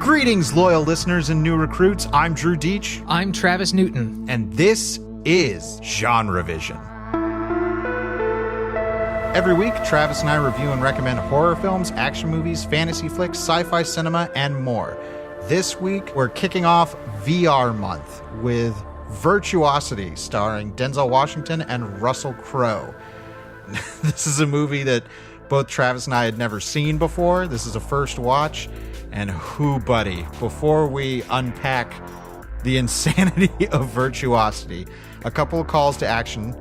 Greetings, loyal listeners and new recruits. I'm Drew Deach. I'm Travis Newton. And this is Genre Vision. Every week, Travis and I review and recommend horror films, action movies, fantasy flicks, sci-fi cinema, and more. This week, we're kicking off VR month with Virtuosity, starring Denzel Washington and Russel Crowe. This is a movie that both Travis and I had never seen before. This is a first watch. And whoo, buddy, before we unpack the insanity of Virtuosity, a couple of calls to action.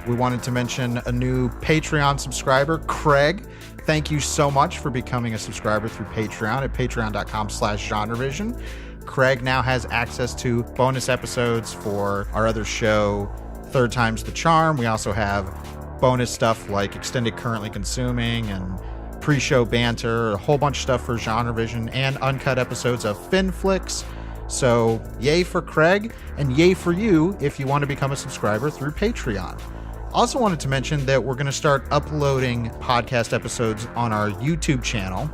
We wanted to mention a new Patreon subscriber, Craig. Thank you so much for becoming a subscriber through Patreon at patreon.com/genrevision. Craig now has access to bonus episodes for our other show, Third Time's the Charm. We also have bonus stuff like Extended Currently Consuming and pre-show banter, a whole bunch of stuff for Genre Vision, and uncut episodes of Fin Flicks. So yay for Craig, and yay for you if you want to become a subscriber through Patreon. Also wanted to mention that we're going to start uploading podcast episodes on our YouTube channel,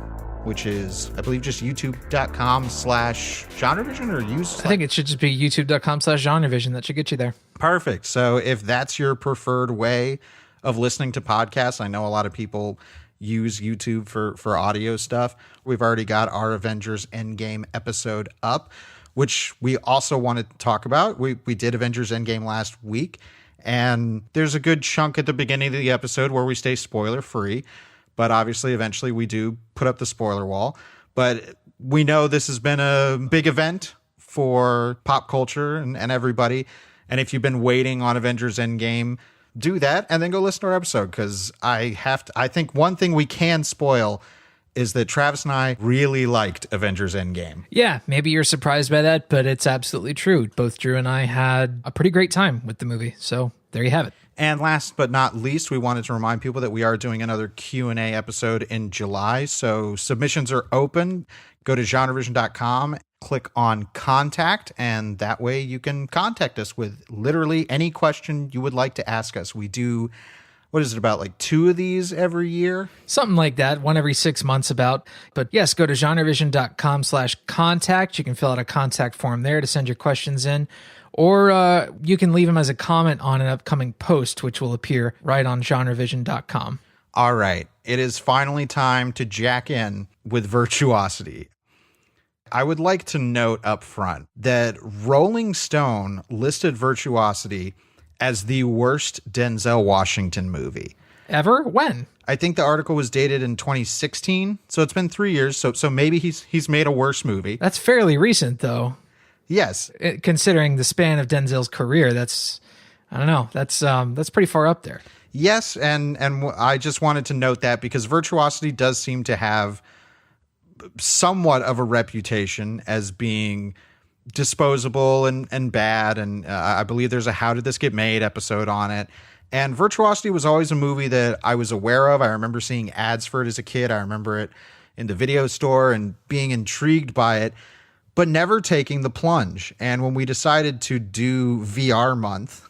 which is, I believe, just youtube.com/genrevision or use. I think it should just be youtube.com/genrevision. That should get you there. Perfect. So if that's your preferred way of listening to podcasts, I know a lot of people use YouTube for audio stuff. We've already got our Avengers Endgame episode up, which we also wanted to talk about. We did Avengers Endgame last week, and there's a good chunk at the beginning of the episode where we stay spoiler free, but obviously eventually we do put up the spoiler wall. But we know this has been a big event for pop culture and everybody, and if you've been waiting on Avengers Endgame, do that and then go listen to our episode, because I think one thing we can spoil is that Travis and I really liked Avengers Endgame. Yeah, maybe you're surprised by that, but it's absolutely true. Both Drew and I had a pretty great time with the movie, so there you have it. And last but not least, we wanted to remind people that we are doing another Q&A episode in July, so submissions are open. Go to genrevision.com, click on contact, and that way you can contact us with literally any question you would like to ask us. We do, what is it, about like 2 of these every year? Something like that, one every 6 months about. But yes, go to genrevision.com/contact. You can fill out a contact form there to send your questions in, or you can leave them as a comment on an upcoming post, which will appear right on genrevision.com. All right, it is finally time to jack in with Virtuosity. I would like to note up front that Rolling Stone listed Virtuosity as the worst Denzel Washington movie. Ever? When? I think the article was dated in 2016, so it's been 3 years, so maybe he's made a worse movie. That's fairly recent, though. Yes. Considering the span of Denzel's career, that's pretty far up there. Yes, and I just wanted to note that because Virtuosity does seem to have somewhat of a reputation as being disposable and bad, and I believe there's a How Did This Get Made episode on it. And Virtuosity was always a movie that I was aware of. I remember seeing ads for it as a kid. I remember it in the video store and being intrigued by it, but never taking the plunge. And when we decided to do VR month,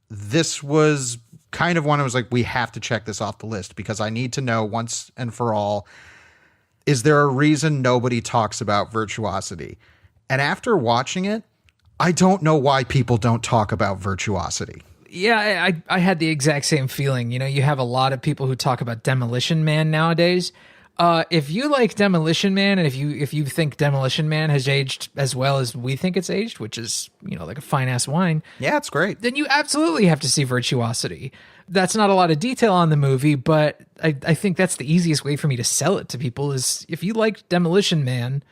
this was kind of one I was like, we have to check this off the list, because I need to know once and for all, is there a reason nobody talks about Virtuosity? And after watching it, I don't know why people don't talk about Virtuosity. Yeah, I had the exact same feeling. You know, you have a lot of people who talk about Demolition Man nowadays. If you like Demolition Man, and if you think Demolition Man has aged as well as we think it's aged, which is, you know, like a fine ass wine. Yeah, it's great. Then you absolutely have to see Virtuosity. That's not a lot of detail on the movie, but I think that's the easiest way for me to sell it to people is if you like Demolition Man,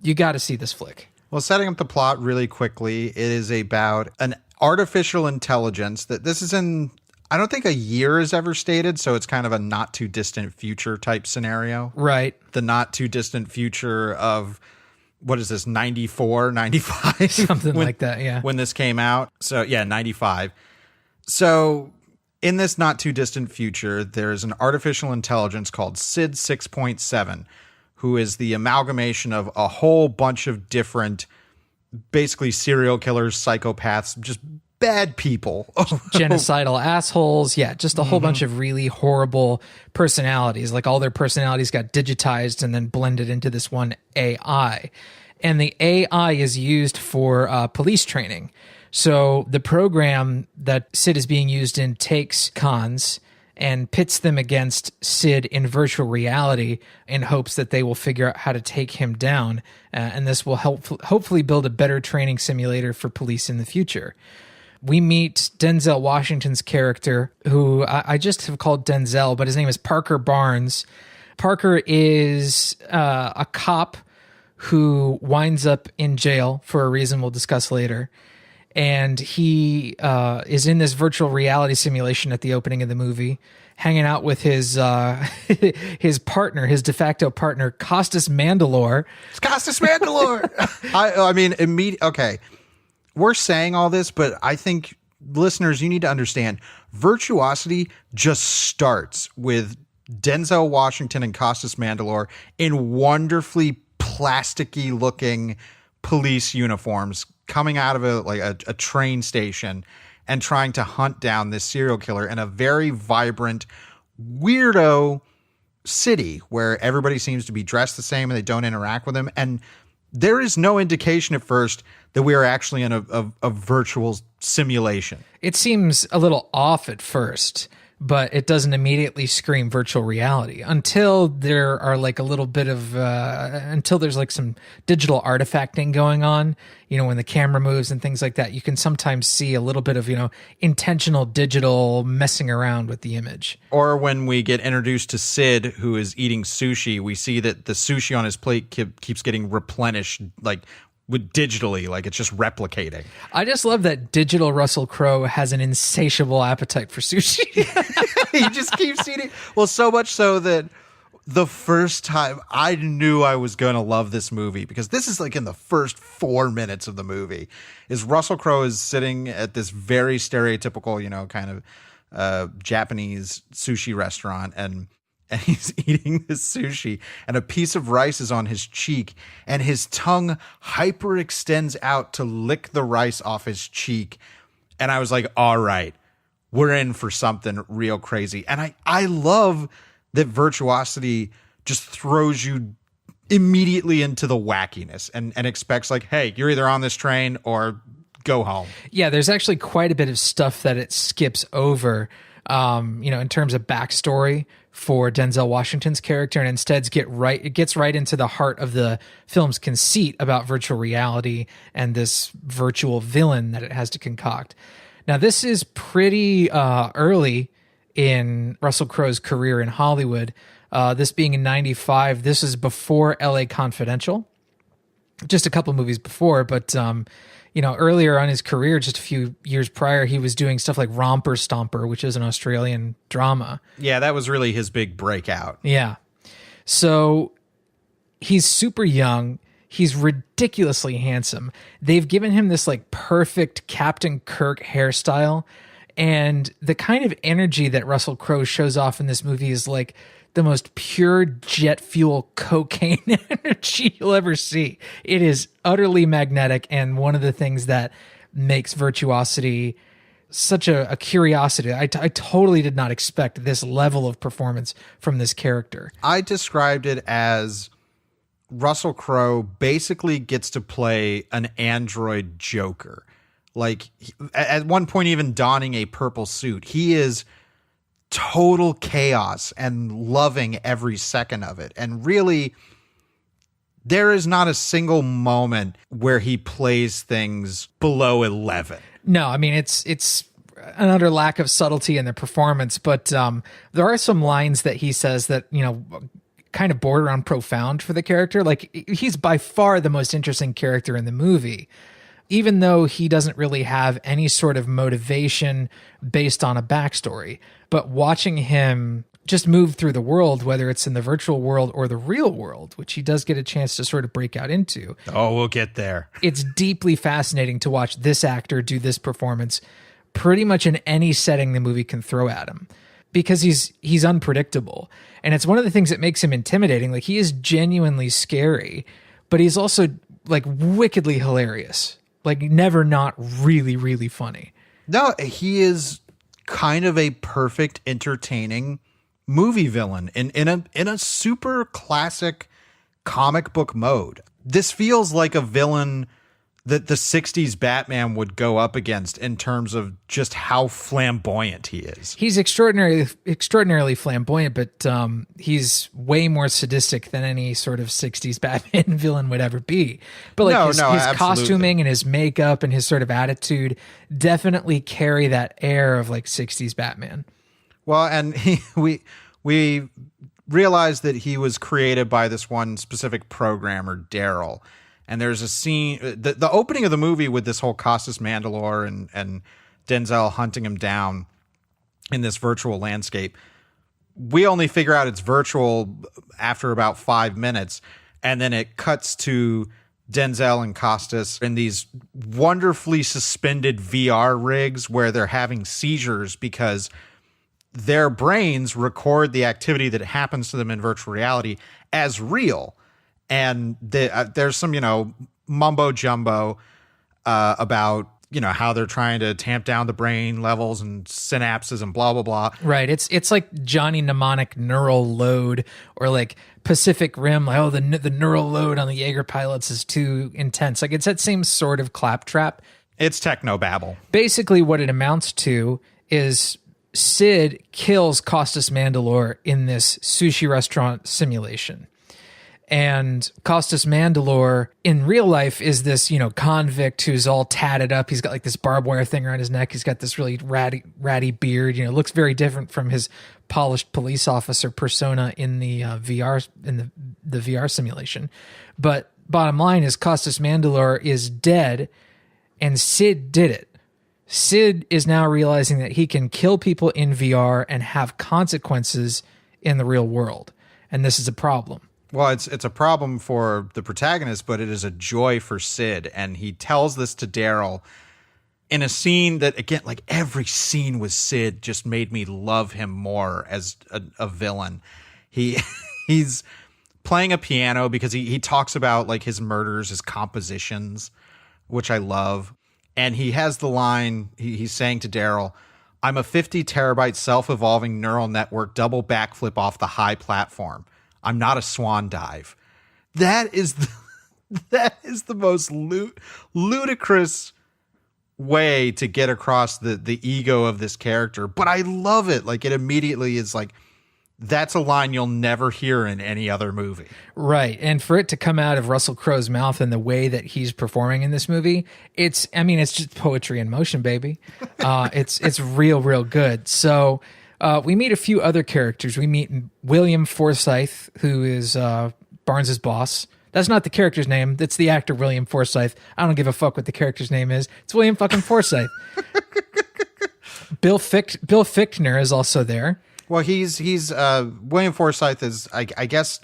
you got to see this flick. Well, setting up the plot really quickly, it is about an artificial intelligence that this is in, I don't think a year is ever stated, so it's kind of a not too distant future type scenario. Right. The not too distant future of, what is this, 94, 95? Something like that, yeah. When this came out. So, yeah, 95. So in this not too distant future, there's an artificial intelligence called Sid 6.7, who is the amalgamation of a whole bunch of different, basically serial killers, psychopaths, just bad people. Genocidal assholes. Yeah, just a whole bunch of really horrible personalities. Like all their personalities got digitized and then blended into this one AI. and the AI is used for police training. So the program that Sid is being used in takes cons and pits them against Sid in virtual reality in hopes that they will figure out how to take him down. And this will hopefully build a better training simulator for police in the future. We meet Denzel Washington's character, who I just have called Denzel, but his name is Parker Barnes. Parker is a cop who winds up in jail for a reason we'll discuss later. And he is in this virtual reality simulation at the opening of the movie, hanging out with his his partner, his de facto partner, Costas Mandylor. It's Costas Mandylor. I mean, okay. We're saying all this, but I think listeners, you need to understand, Virtuosity just starts with Denzel Washington and Costas Mandylor in wonderfully plasticky looking police uniforms coming out of a train station and trying to hunt down this serial killer in a very vibrant, weirdo city where everybody seems to be dressed the same and they don't interact with him. And there is no indication at first that we are actually in a virtual simulation. It seems a little off at first, but it doesn't immediately scream virtual reality until there are like a little bit of until there's like some digital artifacting going on, when the camera moves and things like that. You can sometimes see a little bit of intentional digital messing around with the image. Or when we get introduced to Sid, who is eating sushi, we see that the sushi on his plate keeps getting replenished with digitally, like it's just replicating. I just love that digital Russell Crowe has an insatiable appetite for sushi. He just keeps eating. Well, so much so that the first time I knew I was going to love this movie, because this is like in the first 4 minutes of the movie, is Russell Crowe is sitting at this very stereotypical, kind of Japanese sushi restaurant, and he's eating this sushi, and a piece of rice is on his cheek, and his tongue hyperextends out to lick the rice off his cheek. And I was like, all right, we're in for something real crazy. And I love that Virtuosity just throws you immediately into the wackiness and expects like, hey, you're either on this train or go home. Yeah, there's actually quite a bit of stuff that it skips over, in terms of backstory for Denzel Washington's character, and instead it gets right into the heart of the film's conceit about virtual reality and this virtual villain that it has to concoct. Now, this is pretty early in Russell Crowe's career in Hollywood. This being in 95, this is before LA Confidential, just a couple movies before, but earlier on his career, just a few years prior, he was doing stuff like Romper Stomper, which is an Australian drama. Yeah, that was really his big breakout. Yeah. So he's super young. He's ridiculously handsome. They've given him this like perfect Captain Kirk hairstyle. And the kind of energy that Russell Crowe shows off in this movie is like the most pure jet fuel cocaine energy you'll ever see. It is utterly magnetic, and one of the things that makes Virtuosity such a curiosity. I totally did not expect this level of performance from this character. I described it as Russell Crowe basically gets to play an android Joker. Like, at one point even donning a purple suit. He is total chaos and loving every second of it. And really, there is not a single moment where he plays things below 11. No, I mean, it's an utter lack of subtlety in the performance, but there are some lines that he says that, kind of border on profound for the character. Like, he's by far the most interesting character in the movie, even though he doesn't really have any sort of motivation based on a backstory. But watching him just move through the world, whether it's in the virtual world or the real world, which he does get a chance to sort of break out into. Oh, we'll get there. It's deeply fascinating to watch this actor do this performance pretty much in any setting the movie can throw at him, because he's unpredictable. And it's one of the things that makes him intimidating. Like, he is genuinely scary, but he's also like wickedly hilarious. Like, never not really, really funny. No, he is kind of a perfect, entertaining movie villain in a super classic comic book mode. this feels like a villain that the 60s Batman would go up against in terms of just how flamboyant he is. He's extraordinarily flamboyant, but he's way more sadistic than any sort of 60s Batman villain would ever be. But like his costuming and his makeup and his sort of attitude definitely carry that air of like 60s Batman. Well, and we realized that he was created by this one specific programmer, Daryl. And there's a scene, the opening of the movie with this whole Costas Mandylor and Denzel hunting him down in this virtual landscape. We only figure out it's virtual after about 5 minutes. And then it cuts to Denzel and Costas in these wonderfully suspended VR rigs where they're having seizures because their brains record the activity that happens to them in virtual reality as real. And there's some, mumbo jumbo about, how they're trying to tamp down the brain levels and synapses and blah, blah, blah. Right. It's like Johnny Mnemonic neural load or like Pacific Rim. Like, the neural load on the Jaeger pilots is too intense. Like it's that same sort of claptrap. It's technobabble. Basically what it amounts to is Sid kills Costas Mandylor in this sushi restaurant simulation. And Costas Mandylor in real life is this, convict who's all tatted up. He's got like this barbed wire thing around his neck. He's got this really ratty beard. Looks very different from his polished police officer persona in the VR in the VR simulation. But bottom line is Costas Mandylor is dead, and Sid did it. Sid is now realizing that he can kill people in VR and have consequences in the real world, and this is a problem. Well, it's a problem for the protagonist, but it is a joy for Sid. And he tells this to Daryl in a scene that, again, like every scene with Sid just made me love him more as a villain. He's playing a piano because he talks about like his murders, his compositions, which I love. And he has the line, he's saying to Daryl, "I'm a 50 terabyte self-evolving neural network double backflip off the high platform. I'm not a swan dive." That is the most ludicrous way to get across the ego of this character. But I love it. Like it immediately is like, that's a line you'll never hear in any other movie. Right. And for it to come out of Russell Crowe's mouth in the way that he's performing in this movie, it's just poetry in motion, baby. It's real good. So, we meet a few other characters. We meet William Forsythe, who is Barnes's boss. That's not the character's name. That's the actor William Forsythe. I don't give a fuck what the character's name is. It's William fucking Forsythe. Bill Fichtner is also there. Well, he's William Forsythe is I guess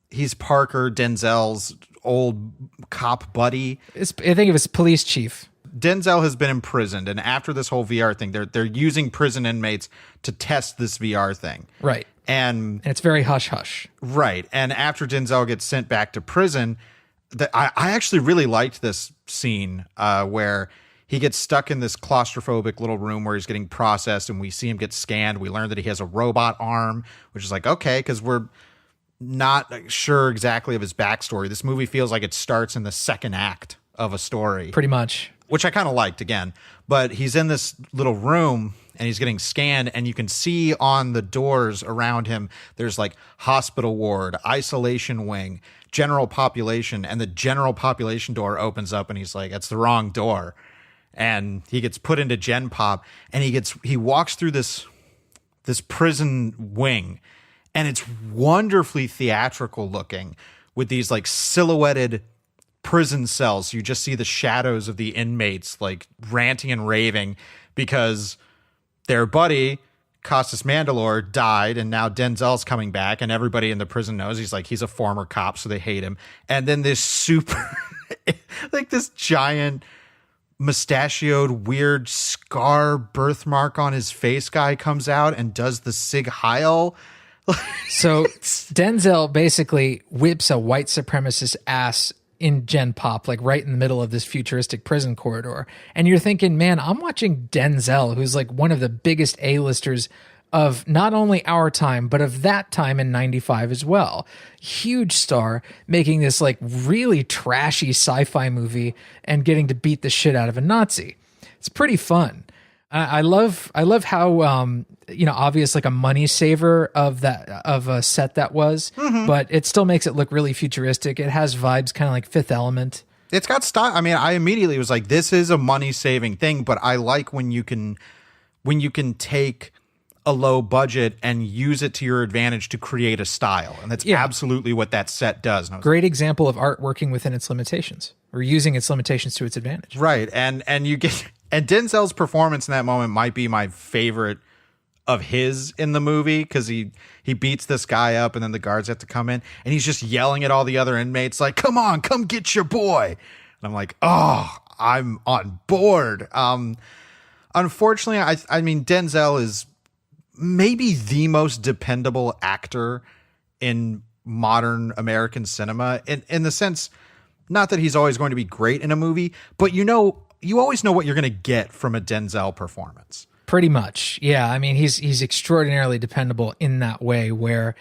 he's Parker, Denzel's old cop buddy. I think it was police chief. Denzel has been imprisoned, and after this whole VR thing, they're using prison inmates to test this VR thing. Right. And it's very hush-hush. Right. And after Denzel gets sent back to prison, I actually really liked this scene where he gets stuck in this claustrophobic little room where he's getting processed, and we see him get scanned. We learn that he has a robot arm, which is like, okay, because we're not sure exactly of his backstory. This movie feels like it starts in the second act of a story. Pretty much. Which I kind of liked, again. But he's in this little room and he's getting scanned, and you can see on the doors around him, there's like hospital ward, isolation wing, general population, and the general population door opens up and he's like, it's the wrong door. And he gets put into Gen Pop, and he walks through this prison wing, and it's wonderfully theatrical looking with these like silhouetted prison cells. You just see the shadows of the inmates like ranting and raving because their buddy Costas Mandylor died, and now Denzel's coming back, and everybody in the prison knows he's a former cop, so they hate him. And then this super like this giant mustachioed weird scar birthmark on his face guy comes out and does the Sig Heil. So Denzel basically whips a white supremacist ass in Gen Pop, like right in the middle of this futuristic prison corridor. And you're thinking, man, I'm watching Denzel, who's like one of the biggest A-listers of not only our time, but of that time in 95 as well. Huge star making this like really trashy sci-fi movie and getting to beat the shit out of a Nazi. It's pretty fun. I love how, obvious like a money saver of a set that was, but it still makes it look really futuristic. It has vibes kind of like Fifth Element. It's got style. I mean, I immediately was like, this is a money saving thing, but I like when you can take a low budget and use it to your advantage to create a style. And that's absolutely what that set does. Great example of art working within its limitations or using its limitations to its advantage. Right. And you get, and Denzel's performance in that moment might be my favorite of his in the movie, because he beats this guy up and then the guards have to come in and he's just yelling at all the other inmates like, come on, come get your boy. And I'm like, oh, I'm on board. Unfortunately, I mean, Denzel is maybe the most dependable actor in modern American cinema in the sense, not that he's always going to be great in a movie, but you always know what you're going to get from a Denzel performance. Pretty much. Yeah. I mean, he's extraordinarily dependable in that way where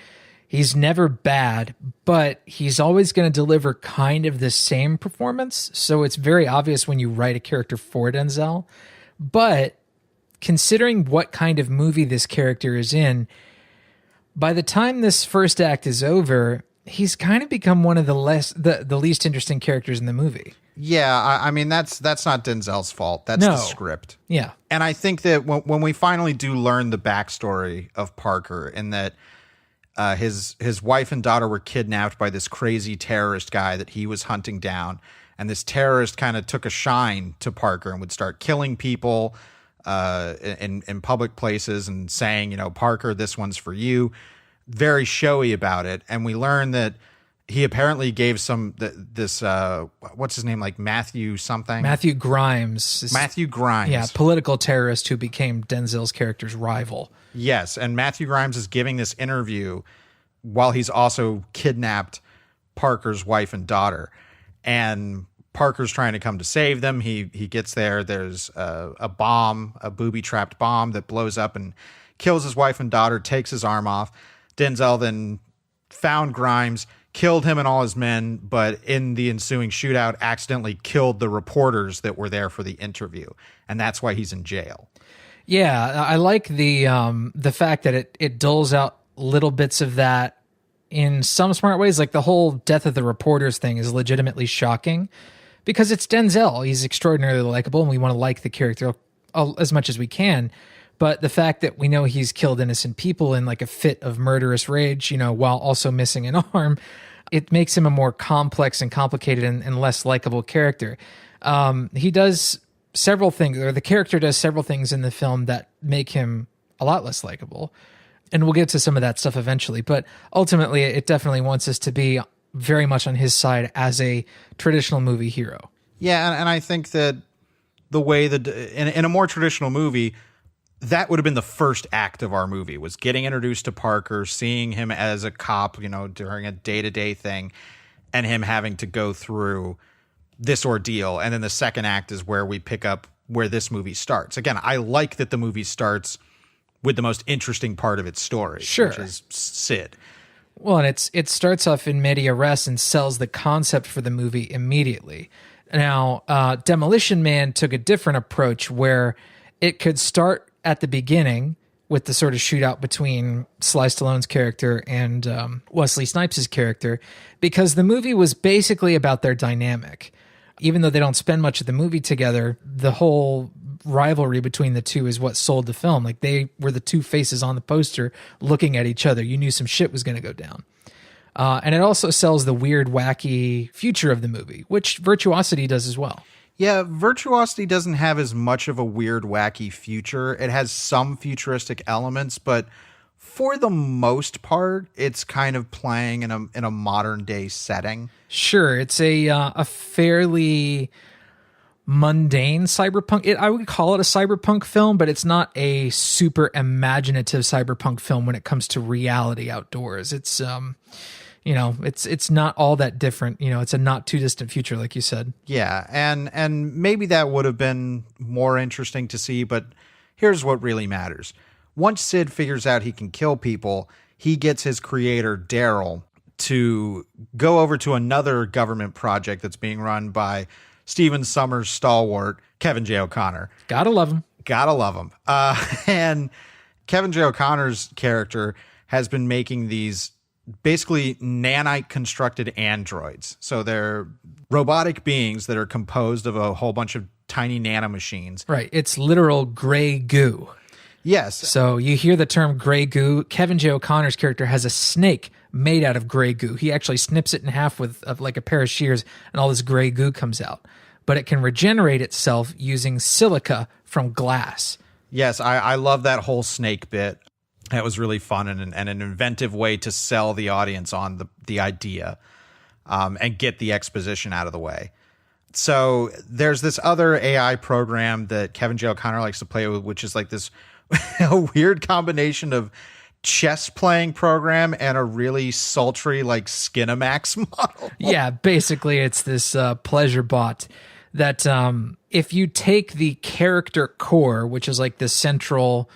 he's never bad, but he's always going to deliver kind of the same performance. So it's very obvious when you write a character for Denzel, but considering what kind of movie this character is in, by the time this first act is over, he's kind of become one of the least interesting characters in the movie. Yeah, I mean, that's not Denzel's fault. That's the script. Yeah. And I think that when we finally do learn the backstory of Parker, and that his wife and daughter were kidnapped by this crazy terrorist guy that he was hunting down, and this terrorist kind of took a shine to Parker and would start killing people in public places and saying, Parker, this one's for you. Very showy about it. And we learn that he apparently gave this what's his name, like Matthew something? Matthew Grimes. Matthew Grimes. Yeah, political terrorist who became Denzel's character's rival. Yes, and Matthew Grimes is giving this interview while he's also kidnapped Parker's wife and daughter. And Parker's trying to come to save them. He gets there. There's a bomb, a booby-trapped bomb that blows up and kills his wife and daughter, takes his arm off. Denzel then found Grimes, killed him and all his men, but in the ensuing shootout accidentally killed the reporters that were there for the interview. And that's why he's in jail. Yeah, I like the fact that it doles out little bits of that in some smart ways. Like the whole death of the reporters thing is legitimately shocking because it's Denzel. He's extraordinarily likable and we want to like the character as much as we can. But the fact that we know he's killed innocent people in like a fit of murderous rage, while also missing an arm, it makes him a more complex and complicated and less likable character. He does several things, or the character does several things in the film that make him a lot less likable. And we'll get to some of that stuff eventually. But ultimately, it definitely wants us to be very much on his side as a traditional movie hero. Yeah, and I think that the way that in a more traditional movie, that would have been the first act of our movie, was getting introduced to Parker, seeing him as a cop, during a day-to-day thing, and him having to go through this ordeal. And then the second act is where we pick up where this movie starts. Again, I like that the movie starts with the most interesting part of its story, which is Sid. Well, and it starts off in media res and sells the concept for the movie immediately. Now, Demolition Man took a different approach where it could start at the beginning with the sort of shootout between Sly Stallone's character and Wesley Snipes' character, because the movie was basically about their dynamic. Even though they don't spend much of the movie together, the whole rivalry between the two is what sold the film. Like they were the two faces on the poster looking at each other. You knew some shit was going to go down. And it also sells the weird, wacky future of the movie, which Virtuosity does as well. Yeah, Virtuosity doesn't have as much of a weird, wacky future. It has some futuristic elements, but for the most part, it's kind of playing in a modern day setting. Sure, it's a fairly mundane cyberpunk. I would call it a cyberpunk film, but it's not a super imaginative cyberpunk film when it comes to reality outdoors. It's it's not all that different. It's a not too distant future, like you said. Yeah, and maybe that would have been more interesting to see, but here's what really matters. once Sid figures out he can kill people, he gets his creator, Daryl, to go over to another government project that's being run by Stephen Summers' stalwart, Kevin J. O'Connor. Gotta love him. Gotta love him. And Kevin J. O'Connor's character has been making these basically nanite constructed androids. So they're robotic beings that are composed of a whole bunch of tiny nanomachines. Right. It's literal gray goo. Yes. So you hear the term gray goo. Kevin J. O'Connor's character has a snake made out of gray goo. He actually snips it in half with like a pair of shears, and all this gray goo comes out. But it can regenerate itself using silica from glass. Yes, I love that whole snake bit. That was really fun and an inventive way to sell the audience on the idea and get the exposition out of the way. So there's this other AI program that Kevin J. O'Connor likes to play with, which is like this a weird combination of chess playing program and a really sultry like Skinamax model. Yeah, basically it's this pleasure bot that if you take the character core, which is like the central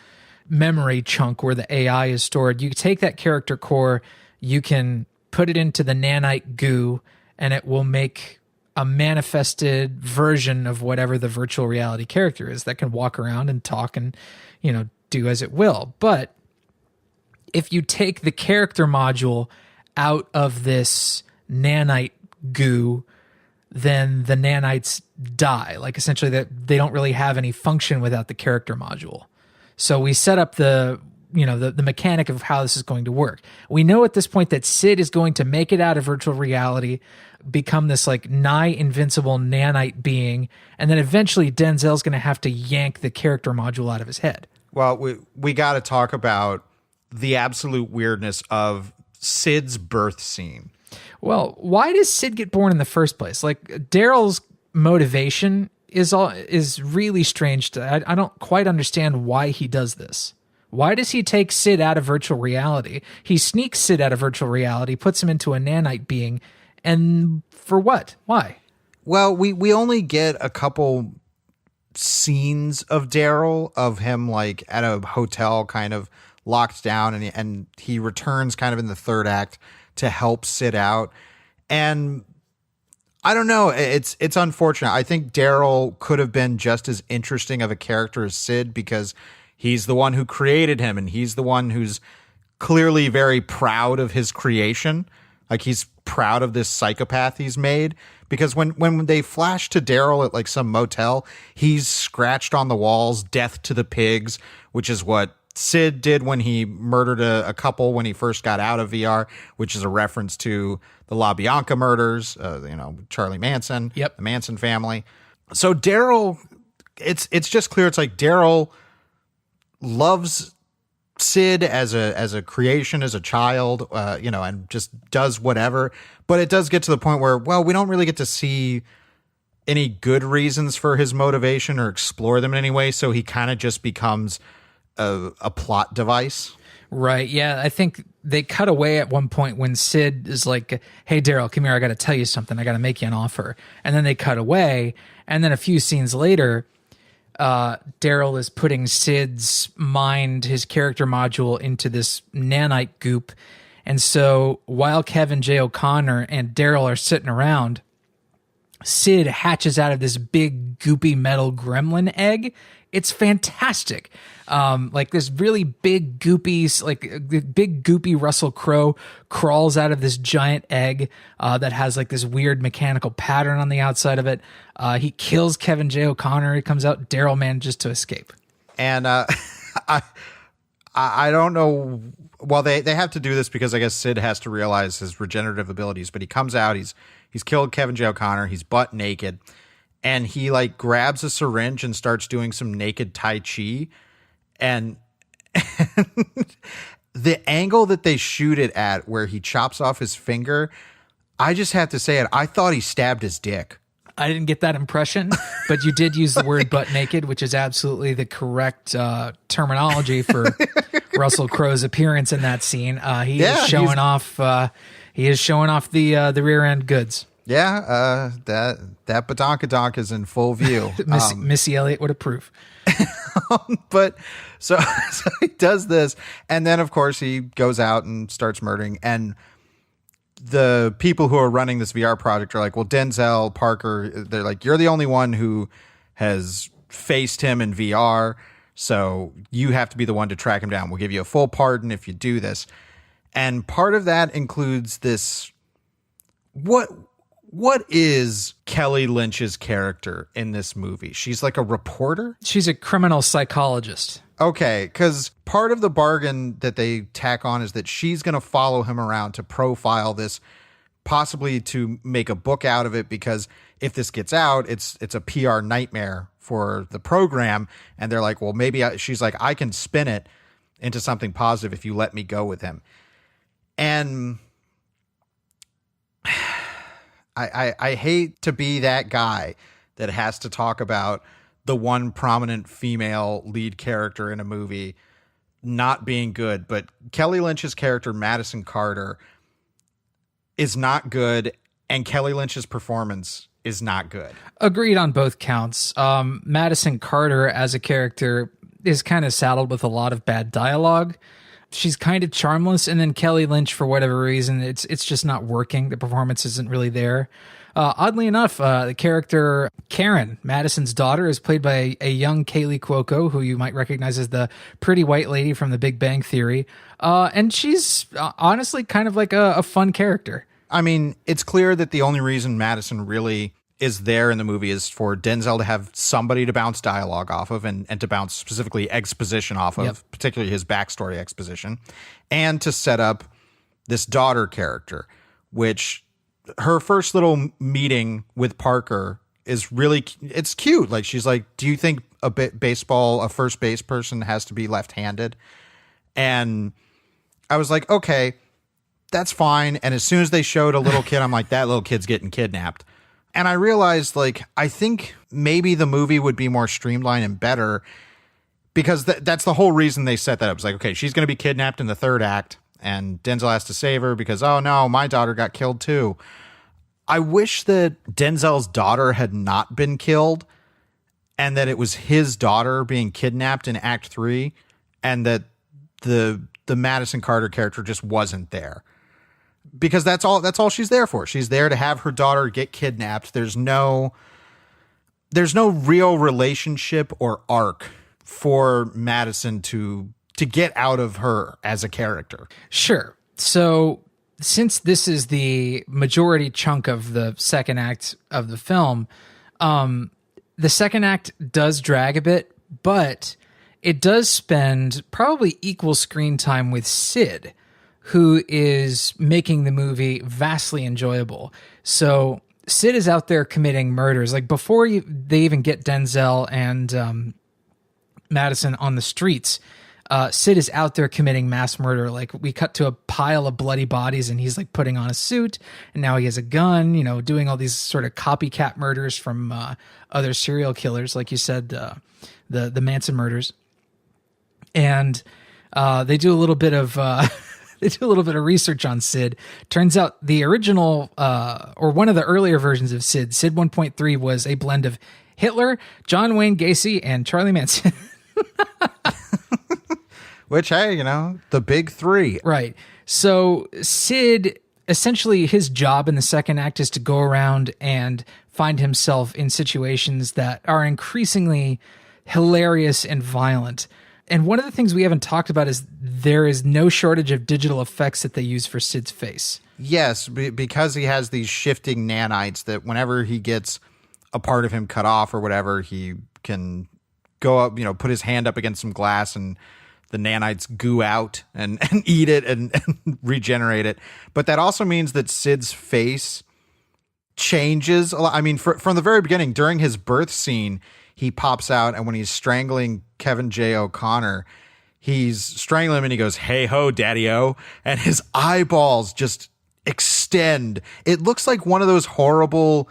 memory chunk where the AI is stored, you take that character core, you can put it into the nanite goo, and it will make a manifested version of whatever the virtual reality character is that can walk around and talk and, do as it will. But if you take the character module out of this nanite goo, then the nanites die. Like essentially that they don't really have any function without the character module. So we set up the mechanic of how this is going to work. We know at this point that Sid is going to make it out of virtual reality, become this like nigh invincible nanite being, and then eventually Denzel's going to have to yank the character module out of his head. Well, we got to talk about the absolute weirdness of Sid's birth scene. Well, why does Sid get born in the first place? Like Daryl's motivation is really strange. I don't quite understand why he does this. Why does he take Sid out of virtual reality? He sneaks Sid out of virtual reality, puts him into a nanite being, and for what? Why? Well, we only get a couple scenes of Daryl, of him like at a hotel kind of locked down, and he returns kind of in the third act to help Sid out. And I don't know, it's unfortunate. I think Daryl could have been just as interesting of a character as Sid because he's the one who created him, and he's the one who's clearly very proud of his creation. Like he's proud of this psychopath he's made, because when they flash to Daryl at like some motel, he's scratched on the walls, "Death to the pigs," which is what Sid did when he murdered a couple when he first got out of VR, which is a reference to the La Bianca murders, Charlie Manson, the Manson family. So Daryl, it's just clear. It's like Daryl loves Sid as a creation, as a child, and just does whatever. But it does get to the point where, well, we don't really get to see any good reasons for his motivation or explore them in any way. So he kind of just becomes a plot device. Right. Yeah. I think they cut away at one point when Sid is like, "Hey, Daryl, come here. I got to tell you something. I got to make you an offer." And then they cut away. And then a few scenes later, Daryl is putting Sid's mind, his character module, into this nanite goop. And so while Kevin J. O'Connor and Daryl are sitting around, Sid hatches out of this big goopy metal gremlin egg. It's fantastic. Like this really big goopy, Russel Crowe crawls out of this giant egg that has like this weird mechanical pattern on the outside of it. He kills Kevin J. O'Connor. He comes out. Daryl manages to escape. And I don't know. Well, they have to do this because I guess Sid has to realize his regenerative abilities. But he comes out. He's killed Kevin J. O'Connor. He's butt naked. And he like grabs a syringe and starts doing some naked Tai Chi. And the angle that they shoot it at where he chops off his finger, I just have to say it. I thought he stabbed his dick. I didn't get that impression, but you did use the word butt naked, which is absolutely the correct terminology for Russell Crowe's appearance in that scene. He is showing off the rear end goods. Yeah, that badonkadonk is in full view. Missy Elliott would approve. But so he does this, and then of course he goes out and starts murdering. And the people who are running this VR project are like, well, Denzel, Parker, they're like, you're the only one who has faced him in VR, so you have to be the one to track him down. We'll give you a full pardon if you do this. And part of that includes this. What is Kelly Lynch's character in this movie? She's like a reporter? She's a criminal psychologist. Okay, because part of the bargain that they tack on is that she's going to follow him around to profile this, possibly to make a book out of it, because if this gets out, it's a PR nightmare for the program. And they're like, well, maybe she's like, I can spin it into something positive if you let me go with him. And I hate to be that guy that has to talk about the one prominent female lead character in a movie not being good, but Kelly Lynch's character, Madison Carter, is not good, and Kelly Lynch's performance is not good. Agreed on both counts. Madison Carter as a character is kind of saddled with a lot of bad dialogue. She's kind of charmless, and then Kelly Lynch, for whatever reason, it's just not working. The performance isn't really there. Oddly enough, the character Karen, Madison's daughter, is played by a young Kaylee Cuoco, who you might recognize as the pretty white lady from The Big Bang Theory. And she's honestly kind of like a fun character. I mean, it's clear that the only reason Madison really is there in the movie is for Denzel to have somebody to bounce dialogue off of and to bounce specifically exposition off of, yep, particularly his backstory exposition, and to set up this daughter character, which her first little meeting with Parker is really, it's cute. Like, she's like, do you think a first base person has to be left-handed? And I was like, okay, that's fine. And as soon as they showed a little kid, I'm like, that little kid's getting kidnapped. And I realized, like, I think maybe the movie would be more streamlined and better, because that's the whole reason they set that up. It's like, okay, she's going to be kidnapped in the third act, and Denzel has to save her because, oh no, my daughter got killed too. I wish that Denzel's daughter had not been killed, and that it was his daughter being kidnapped in Act 3, and that the Madison Carter character just wasn't there. Because that's all she's there for. She's there to have her daughter get kidnapped. There's no real relationship or arc for Madison to get out of her as a character. Sure. So since this is the majority chunk of the second act of the film, the second act does drag a bit, but it does spend probably equal screen time with Sid, who is making the movie vastly enjoyable. So Sid is out there committing murders. Like, before they even get Denzel and Madison on the streets, Sid is out there committing mass murder. Like, we cut to a pile of bloody bodies, and he's like putting on a suit, and now he has a gun, doing all these sort of copycat murders from other serial killers, like you said, the Manson murders. And they do a little bit of research on Sid. Turns out the original, or one of the earlier versions of Sid 1.3, was a blend of Hitler, John Wayne Gacy, and Charlie Manson. Which, hey, the big three. Right. So Sid, essentially his job in the second act is to go around and find himself in situations that are increasingly hilarious and violent. And one of the things we haven't talked about is there is no shortage of digital effects that they use for Sid's face. Yes, because he has these shifting nanites that whenever he gets a part of him cut off or whatever, he can go up, put his hand up against some glass and the nanites goo out and eat it and regenerate it. But that also means that Sid's face changes a lot. I mean, from the very beginning, during his birth scene, he pops out, and when he's strangling Kevin J. O'Connor, he's strangling him and he goes, "Hey ho, daddy-o," and his eyeballs just extend. It looks like one of those horrible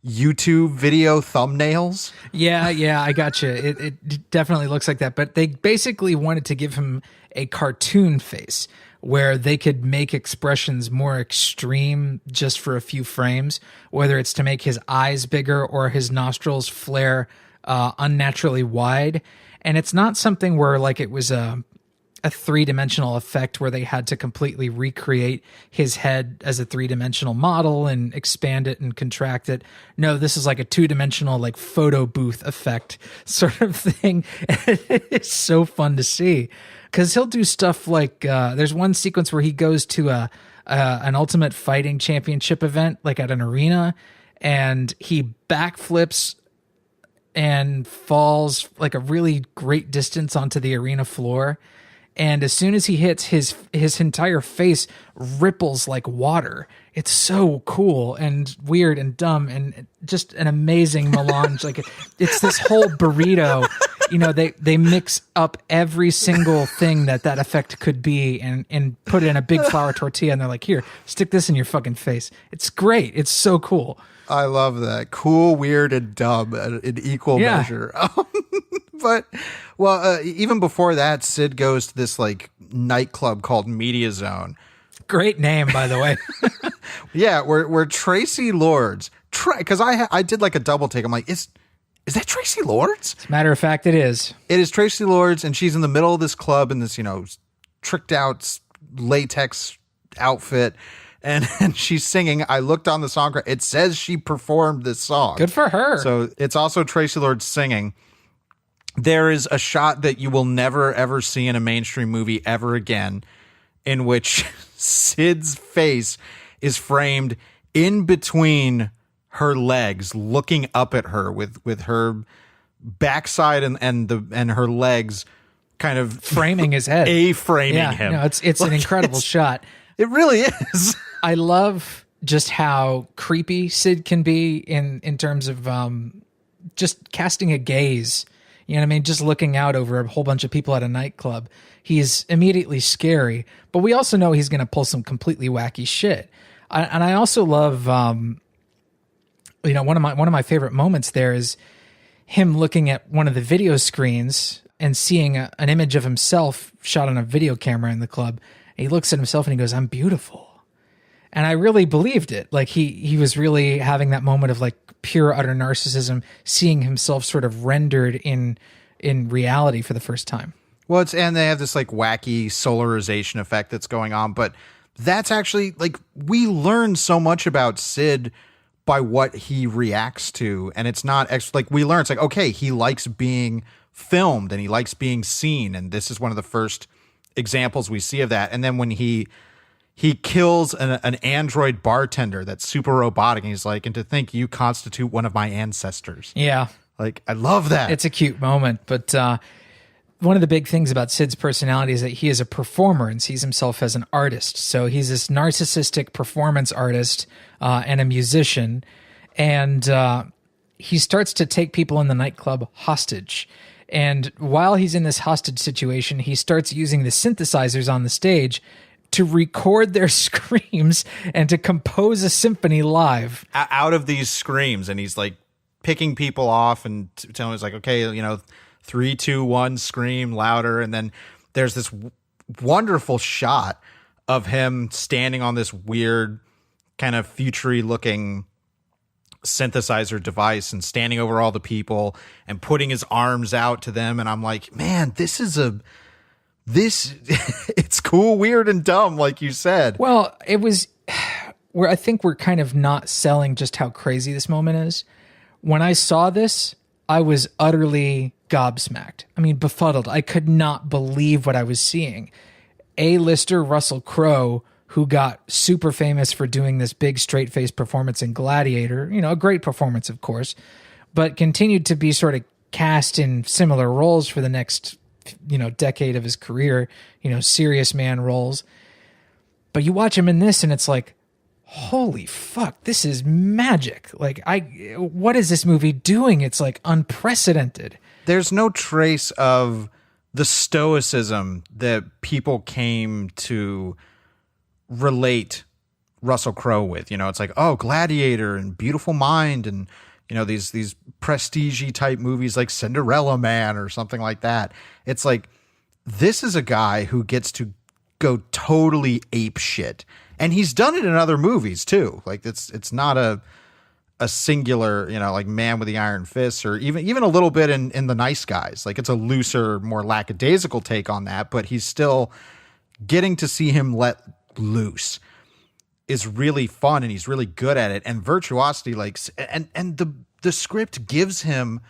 YouTube video thumbnails. Yeah, I got you. It definitely looks like that, but they basically wanted to give him a cartoon face where they could make expressions more extreme just for a few frames, whether it's to make his eyes bigger or his nostrils flare unnaturally wide. And it's not something where like it was a three-dimensional effect where they had to completely recreate his head as a three-dimensional model and expand it and contract it. No, this is like a two-dimensional like photo booth effect sort of thing. It's so fun to see because he'll do stuff like there's one sequence where he goes to an Ultimate Fighting Championship event like at an arena, and he backflips and falls like a really great distance onto the arena floor. And as soon as he hits, his entire face ripples like water. It's so cool and weird and dumb and just an amazing melange. Like it's this whole burrito. You know, they mix up every single thing that effect could be and put it in a big flour tortilla. And they're like, here, stick this in your fucking face. It's great. It's so cool. I love that. Cool, weird, and dumb in equal measure. But, well, even before that, Sid goes to this like nightclub called Media Zone. Great name, by the way. Yeah, where Tracy Lords, because I did like a double take. I'm like, is that Tracy Lords? As a matter of fact, it is. It is Tracy Lords, and she's in the middle of this club in this, you know, tricked out latex outfit. And she's singing. I looked on the song. It says she performed this song. Good for her. So it's also Tracy Lords singing. There is a shot that you will never, ever see in a mainstream movie ever again, in which Sid's face is framed in between her legs, looking up at her with her backside and her legs kind of framing his head, framing him. No, it's like, an incredible shot. It really is. I love just how creepy Sid can be in terms of just casting a gaze. You know what I mean? Just looking out over a whole bunch of people at a nightclub. He's immediately scary, but we also know he's going to pull some completely wacky shit. And I also love, you know, one of my favorite moments there is him looking at one of the video screens and seeing an image of himself shot on a video camera in the club. And he looks at himself and he goes, "I'm beautiful." And I really believed it. Like he was really having that moment of like pure utter narcissism, seeing himself sort of rendered in reality for the first time. Well, and they have this like wacky solarization effect that's going on, but that's actually like we learn so much about Sid by what he reacts to, and it's not like we learn. It's like, okay, he likes being filmed and he likes being seen, and this is one of the first examples we see of that. And then when he kills an android bartender that's super robotic, and he's like, "And to think you constitute one of my ancestors." Yeah. Like, I love that. It's a cute moment, but one of the big things about Sid's personality is that he is a performer and sees himself as an artist. So he's this narcissistic performance artist and a musician, and he starts to take people in the nightclub hostage. And while he's in this hostage situation, he starts using the synthesizers on the stage to record their screams and to compose a symphony live out of these screams. And he's like picking people off and telling us like, okay, you know, 3, 2, 1, scream louder. And then there's this wonderful shot of him standing on this weird kind of futury looking synthesizer device and standing over all the people and putting his arms out to them. And I'm like, man, it's cool, weird, and dumb, like you said. Well, it was where I think we're kind of not selling just how crazy this moment is. When I saw this, I was utterly gobsmacked. I mean, befuddled. I could not believe what I was seeing. A-lister Russel Crowe, who got super famous for doing this big straight-faced performance in Gladiator, you know, a great performance, of course, but continued to be sort of cast in similar roles for the next, you know, decade of his career, you know, serious man roles. But you watch him in this and it's like, holy fuck, this is magic. Like, what is this movie doing? It's like unprecedented. There's no trace of the stoicism that people came to relate Russel Crowe with. You know, it's like, oh, Gladiator and Beautiful Mind and, you know, these prestige-y type movies like Cinderella Man or something like that. It's like, this is a guy who gets to go totally ape shit. And he's done it in other movies too. Like it's not a singular, like Man with the Iron Fist, or even a little bit in The Nice Guys. Like, it's a looser, more lackadaisical take on that, but he's still getting to see him let loose is really fun, and he's really good at it. And Virtuosity, and the script gives him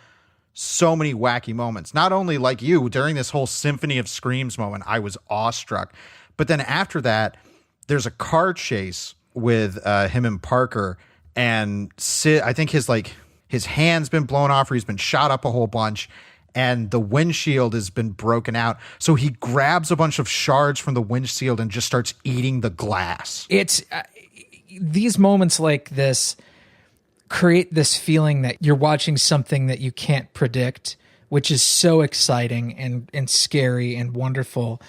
so many wacky moments. Not only like you, during this whole Symphony of Screams moment, I was awestruck. But then after that, there's a car chase with him and Parker, and Sid, I think his hand's been blown off, or he's been shot up a whole bunch, and the windshield has been broken out. So he grabs a bunch of shards from the windshield and just starts eating the glass. It's these moments like this create this feeling that you're watching something that you can't predict, which is so exciting and scary and wonderful.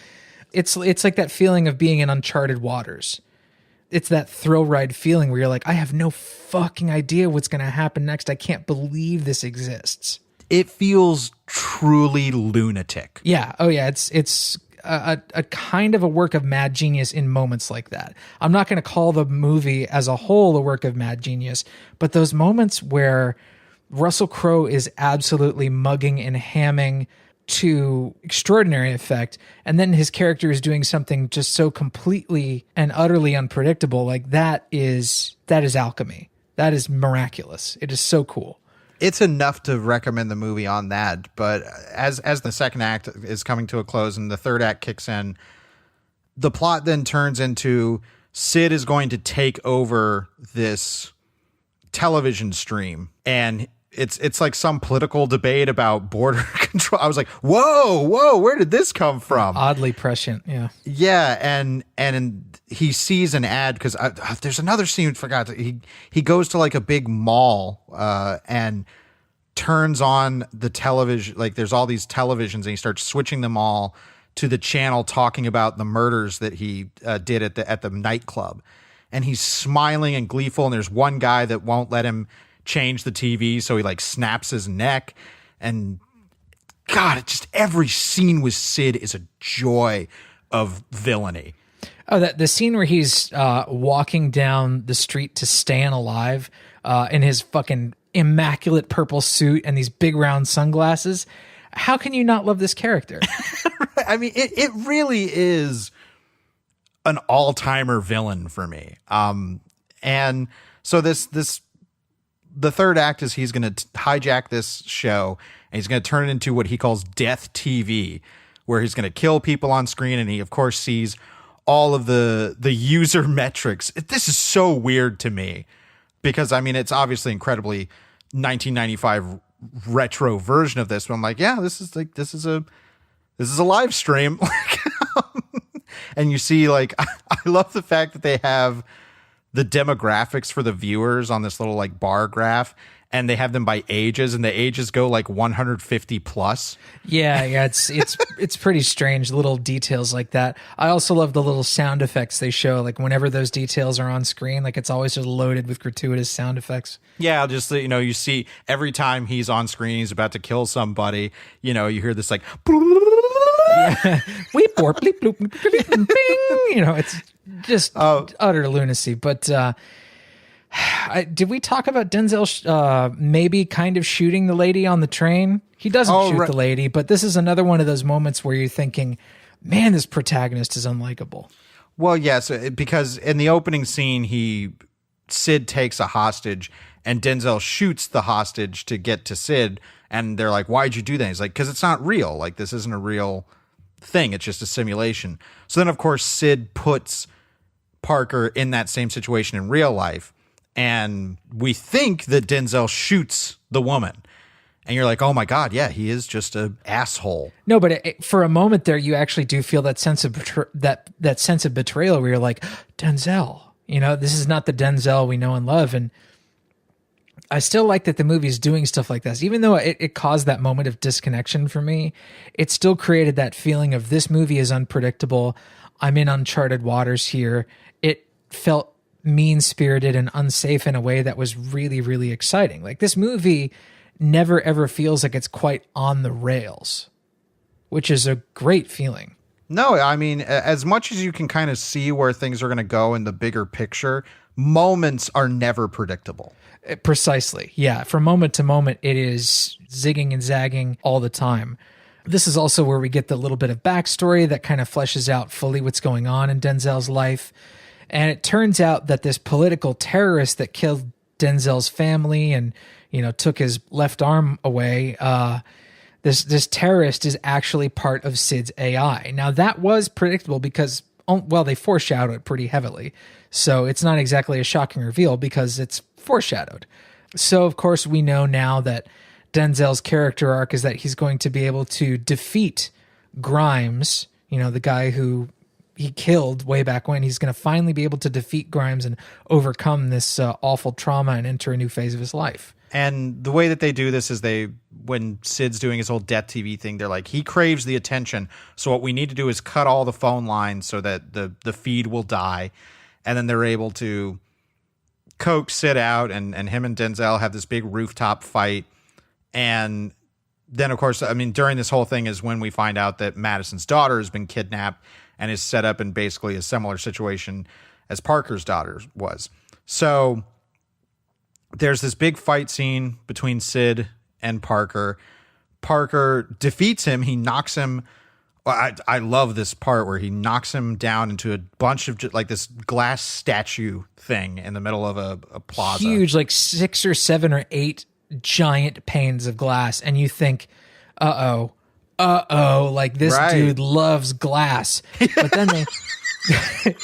It's like that feeling of being in uncharted waters. It's that thrill ride feeling where you're like, I have no fucking idea what's going to happen next. I can't believe this exists. It feels truly lunatic. Yeah. Oh yeah. It's a kind of a work of mad genius in moments like that. I'm not going to call the movie as a whole a work of mad genius, but those moments where Russell Crowe is absolutely mugging and hamming to extraordinary effect, and then his character is doing something just so completely and utterly unpredictable, like that is alchemy. That is miraculous. It is so cool. It's enough to recommend the movie on that. But as the second act is coming to a close and the third act kicks in, the plot then turns into Sid is going to take over this television stream, and it's like some political debate about border control. I was like, whoa, where did this come from? Oddly prescient, yeah. Yeah, and he sees an ad, because there's another scene I forgot. He goes to like a big mall and turns on the television. Like, there's all these televisions, and he starts switching them all to the channel talking about the murders that he did at the nightclub. And he's smiling and gleeful, and there's one guy that won't let him change the TV, so he like snaps his neck. And God, it just, every scene with Sid is a joy of villainy. Oh, the scene where he's walking down the street to Stayin' Alive in his fucking immaculate purple suit and these big round sunglasses. How can you not love this character? I mean, it really is an all-timer villain for me. And so the third act is he's going to hijack this show, and he's going to turn it into what he calls Death TV, where he's going to kill people on screen. And he, of course, sees all of the user metrics. This is so weird to me, because, I mean, it's obviously incredibly 1995 retro version of this. But I'm like, yeah, this is a live stream. And you see, like, I love the fact that they have the demographics for the viewers on this little like bar graph, and they have them by ages, and the ages go like 150 plus. Yeah, it's pretty strange, little details like that. I also love the little sound effects they show, like whenever those details are on screen, like it's always just loaded with gratuitous sound effects. Yeah, just, you see every time he's on screen, he's about to kill somebody, you hear this like yeah. Weep, borp, bleep, bloop, bing. It's just utter lunacy. But did we talk about Denzel maybe kind of shooting the lady on the train? He doesn't shoot the lady, but this is another one of those moments where you're thinking, man, this protagonist is unlikable. Well, yes, because in the opening scene, Sid takes a hostage, and Denzel shoots the hostage to get to Sid, and they're like, why'd you do that? He's like, because it's not real. Like, this isn't a real thing. It's just a simulation. So then, of course, Sid puts Parker in that same situation in real life, and we think that Denzel shoots the woman. And you're like, oh my God, yeah, he is just an asshole. No, but for a moment there, you actually do feel that sense of that sense of betrayal, where you're like, Denzel, this is not the Denzel we know and love. And I still like that the movie's doing stuff like this. Even though it caused that moment of disconnection for me, it still created that feeling of this movie is unpredictable. I'm in uncharted waters here. It felt mean-spirited and unsafe in a way that was really, really exciting. Like, this movie never ever feels like it's quite on the rails, which is a great feeling. No, I mean, as much as you can kind of see where things are going to go in the bigger picture, moments are never predictable. Precisely. Yeah. From moment to moment, it is zigging and zagging all the time. This is also where we get the little bit of backstory that kind of fleshes out fully what's going on in Denzel's life. And it turns out that this political terrorist that killed Denzel's family and, took his left arm away, this terrorist is actually part of Sid's AI. Now, that was predictable because, they foreshadow it pretty heavily. So it's not exactly a shocking reveal because it's foreshadowed. So, of course, we know now that Denzel's character arc is that he's going to be able to defeat Grimes, the guy who he killed way back when. He's going to finally be able to defeat Grimes and overcome this awful trauma and enter a new phase of his life. And the way that they do this is when Sid's doing his whole Death TV thing, they're like, he craves the attention. So what we need to do is cut all the phone lines so that the feed will die. And then they're able to coax Sid out, and him and Denzel have this big rooftop fight. And then, of course, during this whole thing is when we find out that Madison's daughter has been kidnapped and is set up in basically a similar situation as Parker's daughter was. So there's this big fight scene between Sid and Parker. Parker defeats him. He knocks him. I love this part where he knocks him down into a bunch of this glass statue thing in the middle of a plaza. Huge, 6 or 7 or 8 giant panes of glass. And you think, this right. dude loves glass. But then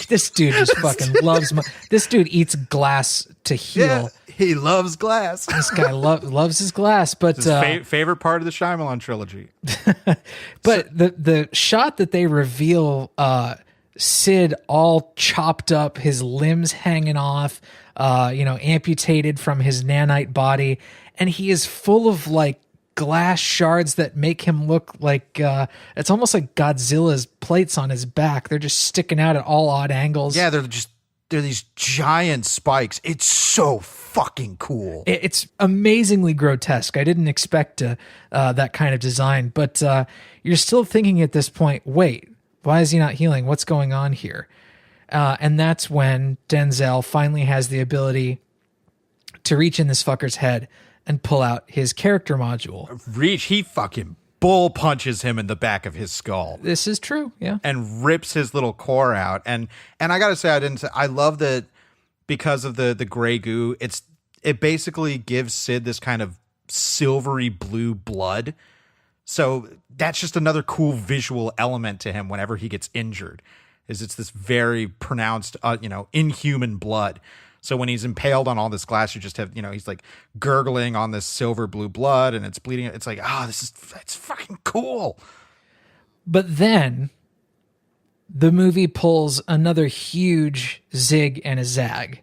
this dude just fucking loves, this dude eats glass to heal. Yeah, he loves glass. This guy loves his glass, but his favorite part of the Shyamalan trilogy. But the shot that they reveal Sid all chopped up, his limbs hanging off, amputated from his nanite body, and he is full of glass shards that make him look like it's almost like Godzilla's plates on his back. They're just sticking out at all odd angles. Yeah, they're these giant spikes. It's so fucking cool. It's amazingly grotesque. I didn't expect that kind of design, but you're still thinking at this point, wait, why is he not healing? What's going on here? And that's when Denzel finally has the ability to reach in this fucker's head and pull out his character module. He fucking bull punches him in the back of his skull. This is true, yeah. And rips his little core out. And I gotta say, I love that because of the gray goo, it basically gives Sid this kind of silvery blue blood. So that's just another cool visual element to him whenever he gets injured. It's this very pronounced, inhuman blood. So when he's impaled on all this glass, you just have, he's gurgling on this silver blue blood and it's bleeding. It's it's fucking cool. But then the movie pulls another huge zig and a zag.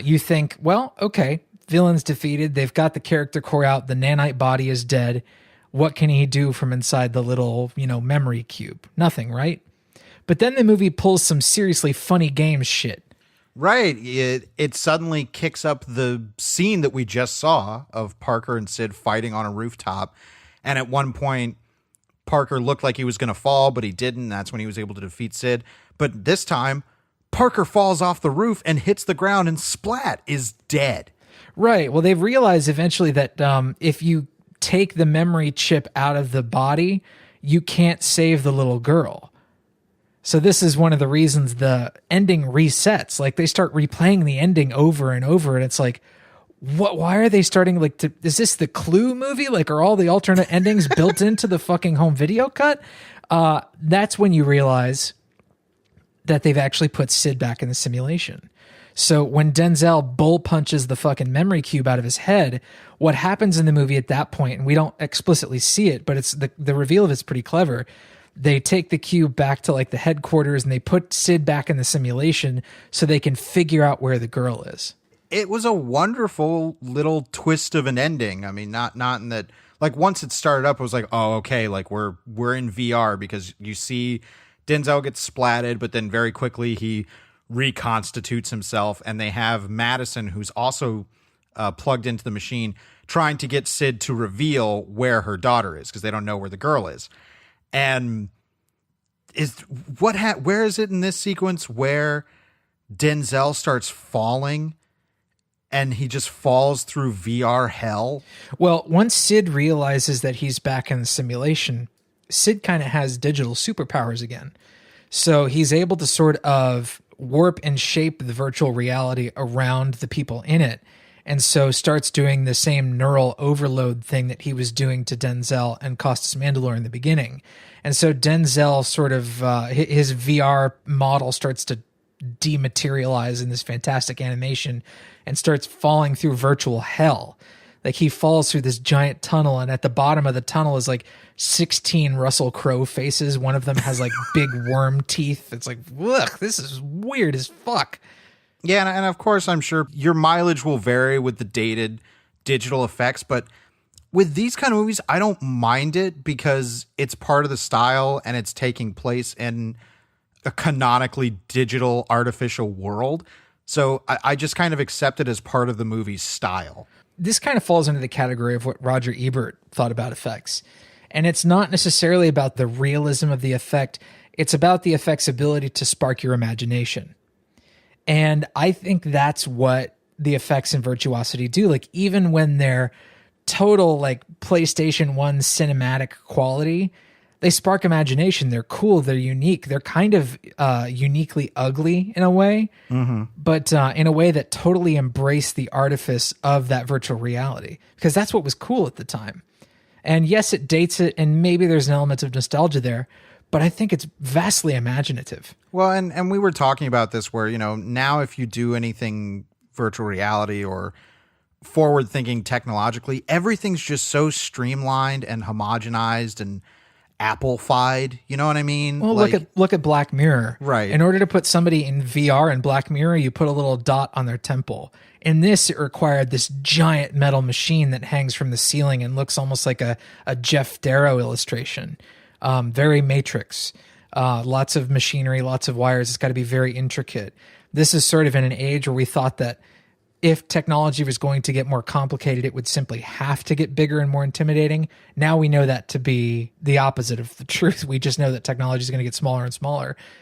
You think, well, okay, villain's defeated. They've got the character core out. The nanite body is dead. What can he do from inside the little, memory cube? Nothing, right? But then the movie pulls some seriously funny games shit. Right. It suddenly kicks up the scene that we just saw of Parker and Sid fighting on a rooftop. And at one point, Parker looked like he was going to fall, but he didn't. That's when he was able to defeat Sid. But this time, Parker falls off the roof and hits the ground and splat is dead. Right. Well, they've realized eventually that if you take the memory chip out of the body, you can't save the little girl. So this is one of the reasons the ending resets. They start replaying the ending over and over, and it's like, what? Why are they starting is this the Clue movie? Are all the alternate endings built into the fucking home video cut? That's when you realize that they've actually put Sid back in the simulation. So when Denzel bull punches the fucking memory cube out of his head, what happens in the movie at that point, and we don't explicitly see it, but it's the reveal of it's pretty clever. They take the cube back to the headquarters and they put Sid back in the simulation so they can figure out where the girl is. It was a wonderful little twist of an ending. I mean, not in that, once it started up, it was oh, okay, we're in VR, because you see Denzel gets splatted, but then very quickly he reconstitutes himself, and they have Madison, who's also plugged into the machine, trying to get Sid to reveal where her daughter is, because they don't know where the girl is. And where is it in this sequence where Denzel starts falling and he just falls through VR hell. Well, once Sid realizes that he's back in the simulation, Sid kind of has digital superpowers again. So he's able to sort of warp and shape the virtual reality around the people in it. And so starts doing the same neural overload thing that he was doing to Denzel and Costas Mandylor in the beginning. And so Denzel sort of, his VR model starts to dematerialize in this fantastic animation and starts falling through virtual hell. Like he falls through this giant tunnel, and at the bottom of the tunnel is like 16 Russel Crowe faces. One of them has like big worm teeth. It's like, ugh, this is weird as fuck. Yeah, and of course, I'm sure your mileage will vary with the dated digital effects, but with these kind of movies, I don't mind it because it's part of the style and it's taking place in a canonically digital artificial world. So I just kind of accept it as part of the movie's style. This kind of falls into the category of what Roger Ebert thought about effects. And it's not necessarily about the realism of the effect. It's about the effect's ability to spark your imagination. And I think that's what the effects in Virtuosity do. Like even when they're total like PlayStation 1 cinematic quality, they spark imagination. They're cool. They're unique. They're kind of uniquely ugly in a way, but in a way that totally embraced the artifice of that virtual reality, because that's what was cool at the time. And yes, it dates it, and maybe there's an element of nostalgia there, but I think it's vastly imaginative. Well, and we were talking about this where, you know, now if you do anything virtual reality or forward thinking technologically, everything's just so streamlined and homogenized and Apple-fied, you know what I mean? Well, like, look at Black Mirror. Right. In order to put somebody in VR in Black Mirror, you put a little dot on their temple. In this, it required this giant metal machine that hangs from the ceiling and looks almost like a Jeff Darrow illustration. Very Matrix. Lots of machinery, lots of wires. It's got to be very intricate. This is sort of in an age where we thought that if technology was going to get more complicated, it would simply have to get bigger and more intimidating. Now we know that to be the opposite of the truth. We just know that technology is going to get smaller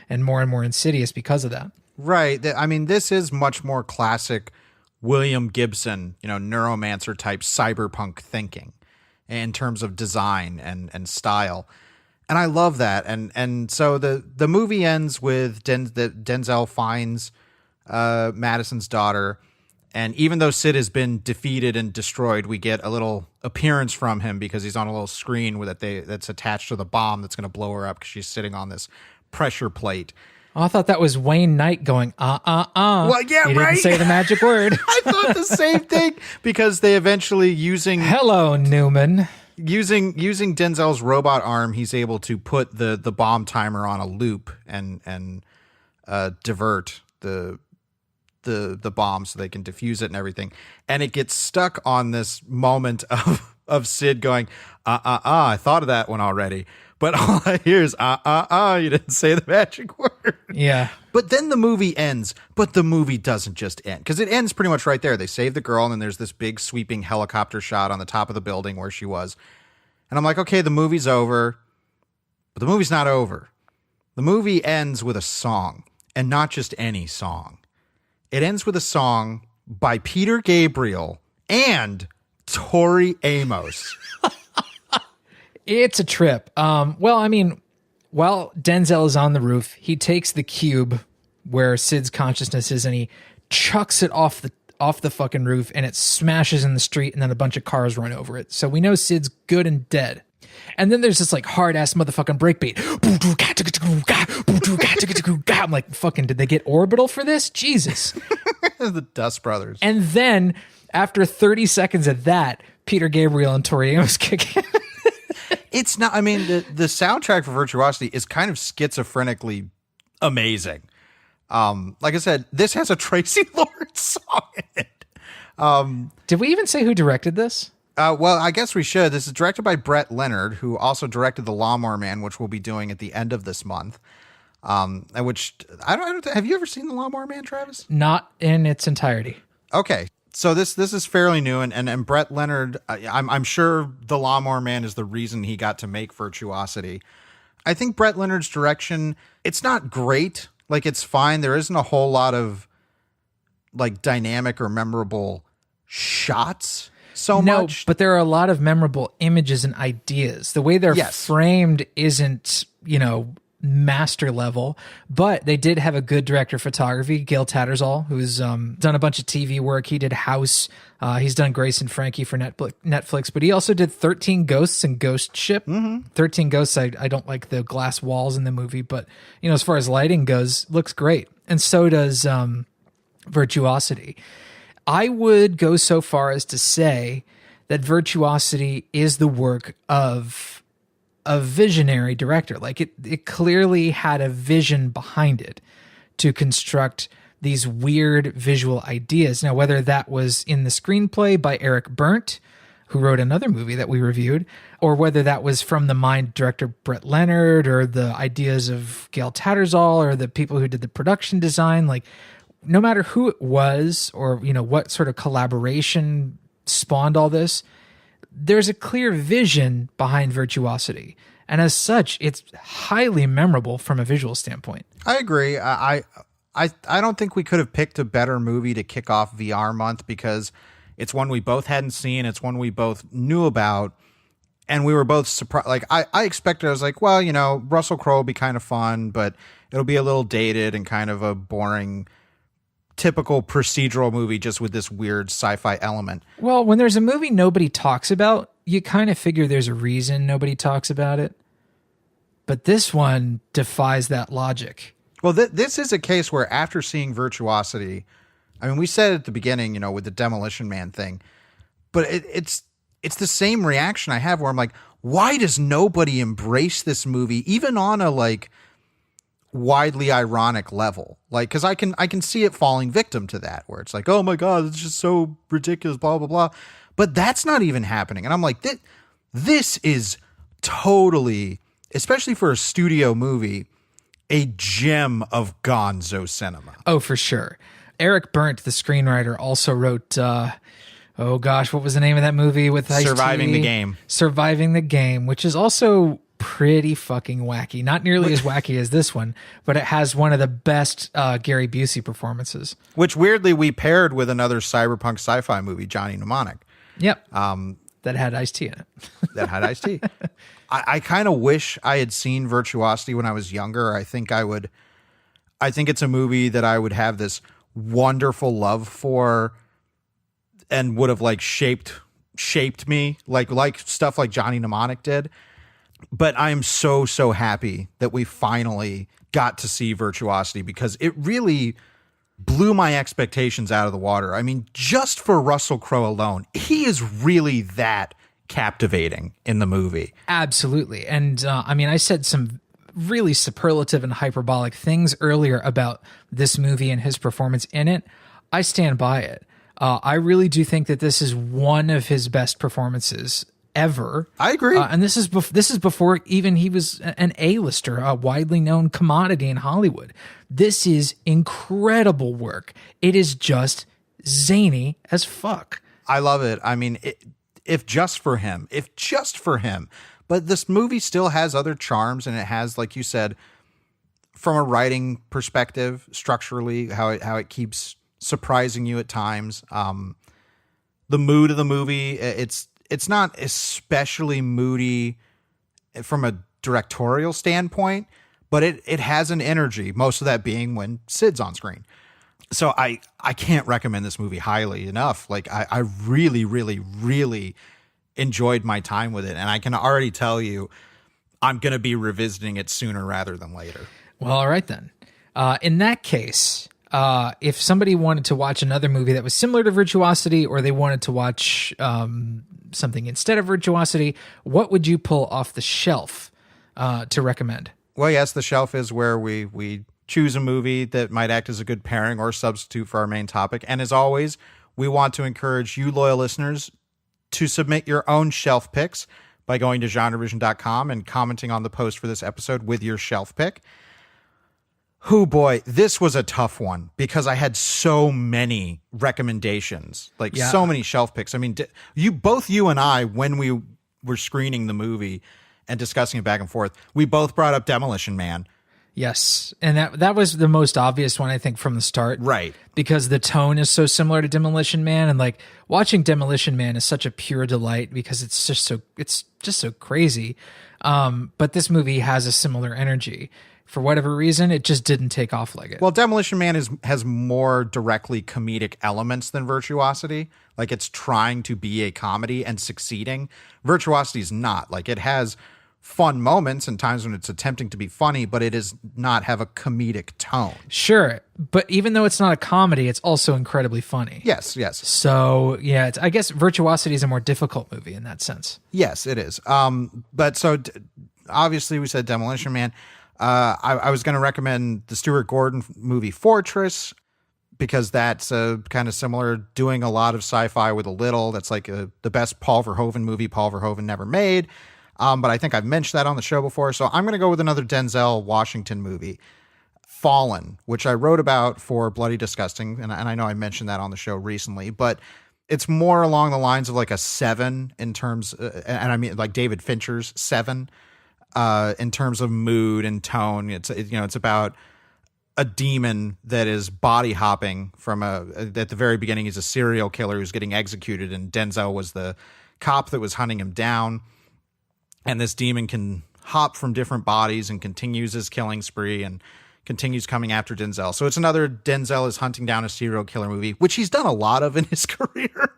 and more insidious because of that. Right. I mean, this is much more classic William Gibson, you know, neuromancer type cyberpunk thinking in terms of design and style. And I love that. And so the movie ends with Denzel finds Madison's daughter. And even though Sid has been defeated and destroyed, we get a little appearance from him because he's on a little screen that's attached to the bomb that's going to blow her up because she's sitting on this pressure plate. Oh, I thought that was Wayne Knight going, Well, yeah, he right. didn't say the magic word. I thought the same thing because they eventually Hello, Newman. Using Denzel's robot arm, he's able to put the bomb timer on a loop and divert the bomb so they can defuse it and everything. And it gets stuck on this moment of Sid going, I thought of that one already. But all I hear is, you didn't say the magic word. Yeah. But then the movie ends, but the movie doesn't just end. Because it ends pretty much right there. They save the girl, and then there's this big sweeping helicopter shot on the top of the building where she was. And I'm like, okay, the movie's over. But the movie's not over. The movie ends with a song, and not just any song. It ends with a song by Peter Gabriel and Tori Amos. It's a trip. Well, I mean, while Denzel is on the roof, he takes the cube where Sid's consciousness is and he chucks it off the fucking roof, and it smashes in the street, and then a bunch of cars run over it. So we know Sid's good and dead. And then there's this like hard ass motherfucking breakbeat. I'm like, fucking, did they get Orbital for this? Jesus. The Dust Brothers. And then after 30 seconds of that, Peter Gabriel and Tori Amos kick in. It's not, I mean, the soundtrack for Virtuosity is kind of schizophrenically amazing. Like I said, this has a Tracy Lawrence song in it. Did we even say who directed this? Well, I guess we should. This is directed by Brett Leonard, who also directed The Lawnmower Man, which we'll be doing at the end of this month. Which I don't have you ever seen The Lawnmower Man, Travis? Not in its entirety. Okay. So this is fairly new, and Brett Leonard, I'm sure The Lawnmower Man is the reason he got to make Virtuosity. I think Brett Leonard's direction, it's not great. Like, it's fine. There isn't a whole lot of like dynamic or memorable shots so No, much. but there are a lot of memorable images and ideas. The way they're framed isn't, master level, but they did have a good director of photography, Gil Tattersall, who's done a bunch of TV work. He did House. He's done Grace and Frankie for Netflix, but he also did 13 Ghosts and Ghost Ship. 13 Ghosts, I don't like the glass walls in the movie, but, as far as lighting goes, looks great. And so does Virtuosity. I would go so far as to say that Virtuosity is the work of a visionary director. Like it clearly had a vision behind it to construct these weird visual ideas. Now, whether that was in the screenplay by Eric Berndt, who wrote another movie that we reviewed, or whether that was from the mind director Brett Leonard, or the ideas of Gil Tattersall, or the people who did the production design, like no matter who it was, or what sort of collaboration spawned all this, there's a clear vision behind Virtuosity. And as such, it's highly memorable from a visual standpoint. I agree. I don't think we could have picked a better movie to kick off VR month, because it's one we both hadn't seen. It's one we both knew about. And we were both surprised. Like I expected, I was like, well, Russell Crowe will be kind of fun, but it'll be a little dated and kind of a boring, typical procedural movie just with this weird sci-fi element. Well, when there's a movie nobody talks about, you kind of figure there's a reason nobody talks about it. But this one defies that logic. Well, this is a case where after seeing Virtuosity, I mean, we said at the beginning, with the Demolition Man thing, but it's the same reaction I have where I'm like, why does nobody embrace this movie, even on a like widely ironic level? Like, because I can see it falling victim to that, where it's like, oh my God, it's just so ridiculous, blah, blah, blah. But that's not even happening. And I'm like, this is totally, especially for a studio movie, a gem of gonzo cinema. Oh, for sure. Eric Berndt, the screenwriter, also wrote, what was the name of that movie with Ice-T? Surviving the Game. Surviving the Game, which is also pretty fucking wacky. Not nearly as wacky as this one, but it has one of the best Gary Busey performances. Which weirdly we paired with another cyberpunk sci-fi movie, Johnny Mnemonic. Yep. That had Ice-T in it. That had Ice-T. I kind of wish I had seen Virtuosity when I was younger. I think it's a movie that I would have this wonderful love for and would have like shaped me like stuff like Johnny Mnemonic did. But I am so happy that we finally got to see Virtuosity, because it really blew my expectations out of the water. I mean, just for Russell Crowe alone, he is really that captivating in the movie. Absolutely. And I said some really superlative and hyperbolic things earlier about this movie and his performance in it. I stand by it. I really do think that this is one of his best performances ever. I agree. And this is before even he was an A-lister, a widely known commodity in Hollywood. This is incredible work. It is just zany as fuck. I love it. I mean, if just for him. But this movie still has other charms, and it has, like you said, from a writing perspective, structurally, how it keeps surprising you at times. The mood of the movie, it's not especially moody from a directorial standpoint, but it has an energy, most of that being when Sid's on screen. So I can't recommend this movie highly enough. Like I really, really, really enjoyed my time with it. And I can already tell you I'm going to be revisiting it sooner rather than later. Well, all right then. In that case, if somebody wanted to watch another movie that was similar to Virtuosity, or they wanted to watch something instead of Virtuosity, what would you pull off the shelf to recommend? Well, yes, the shelf is where we choose a movie that might act as a good pairing or substitute for our main topic. And as always, we want to encourage you loyal listeners to submit your own shelf picks by going to genrevision.com and commenting on the post for this episode with your shelf pick. Oh boy, this was a tough one because I had so many recommendations, so many shelf picks. I mean, you and I, when we were screening the movie and discussing it back and forth, we both brought up Demolition Man. Yes. And that was the most obvious one, I think, from the start. Right. Because the tone is so similar to Demolition Man, and like watching Demolition Man is such a pure delight because it's just so crazy. But this movie has a similar energy. For whatever reason, it just didn't take off like it. Well, Demolition Man has more directly comedic elements than Virtuosity. Like, it's trying to be a comedy and succeeding. Virtuosity is not. Like, it has fun moments and times when it's attempting to be funny, but it does not have a comedic tone. Sure, but even though it's not a comedy, it's also incredibly funny. Yes. So, yeah, I guess Virtuosity is a more difficult movie in that sense. Yes, it is. But so obviously we said Demolition Man. I was going to recommend the Stuart Gordon movie Fortress because that's kind of similar, doing a lot of sci-fi with a little. That's like the best Paul Verhoeven movie Paul Verhoeven never made. But I think I've mentioned that on the show before. So I'm going to go with another Denzel Washington movie, Fallen, which I wrote about for Bloody Disgusting. And I know I mentioned that on the show recently, but it's more along the lines of like a 7 in terms, and I mean like David Fincher's 7 in terms of mood and tone. It's about a demon that is body hopping from at the very beginning. He's a serial killer who's getting executed, and Denzel was the cop that was hunting him down. And this demon can hop from different bodies and continues his killing spree and continues coming after Denzel. So it's another Denzel is hunting down a serial killer movie, which he's done a lot of in his career.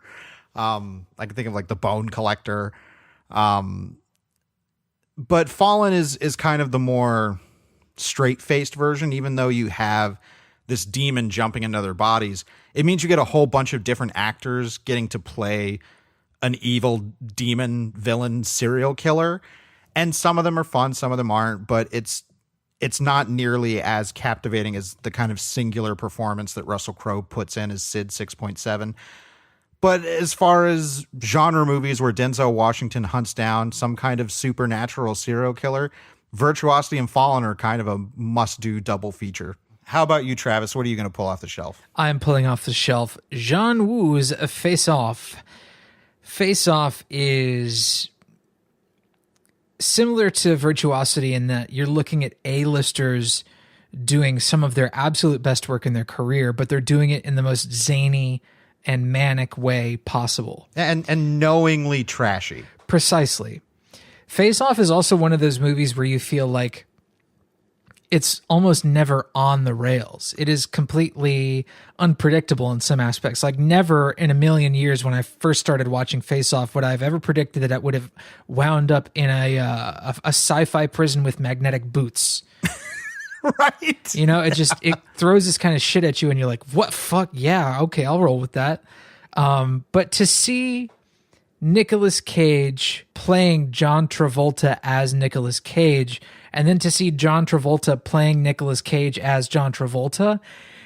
I can think of like The Bone Collector. But Fallen is kind of the more straight-faced version, even though you have this demon jumping into other bodies. It means you get a whole bunch of different actors getting to play an evil demon villain serial killer, and some of them are fun, some of them aren't, but it's not nearly as captivating as the kind of singular performance that Russel Crowe puts in as Sid 6.7. But as far as genre movies where Denzel Washington hunts down some kind of supernatural serial killer, Virtuosity and Fallen are kind of a must-do double feature. How about you, Travis? What are you going to pull off the shelf? I'm pulling off the shelf John Woo's Face Off. Face Off is similar to Virtuosity in that you're looking at A-listers doing some of their absolute best work in their career, but they're doing it in the most zany and manic way possible. And knowingly trashy. Precisely. Face Off is also one of those movies where you feel like it's almost never on the rails. It is completely unpredictable in some aspects. Like never in a million years when I first started watching Face Off would I have ever predicted that it would have wound up in a sci-fi prison with magnetic boots. Right. You know, it throws this kind of shit at you and you're like, what fuck? Yeah, okay, I'll roll with that. But to see Nicolas Cage playing John Travolta as Nicolas Cage, and then to see John Travolta playing Nicolas Cage as John Travolta,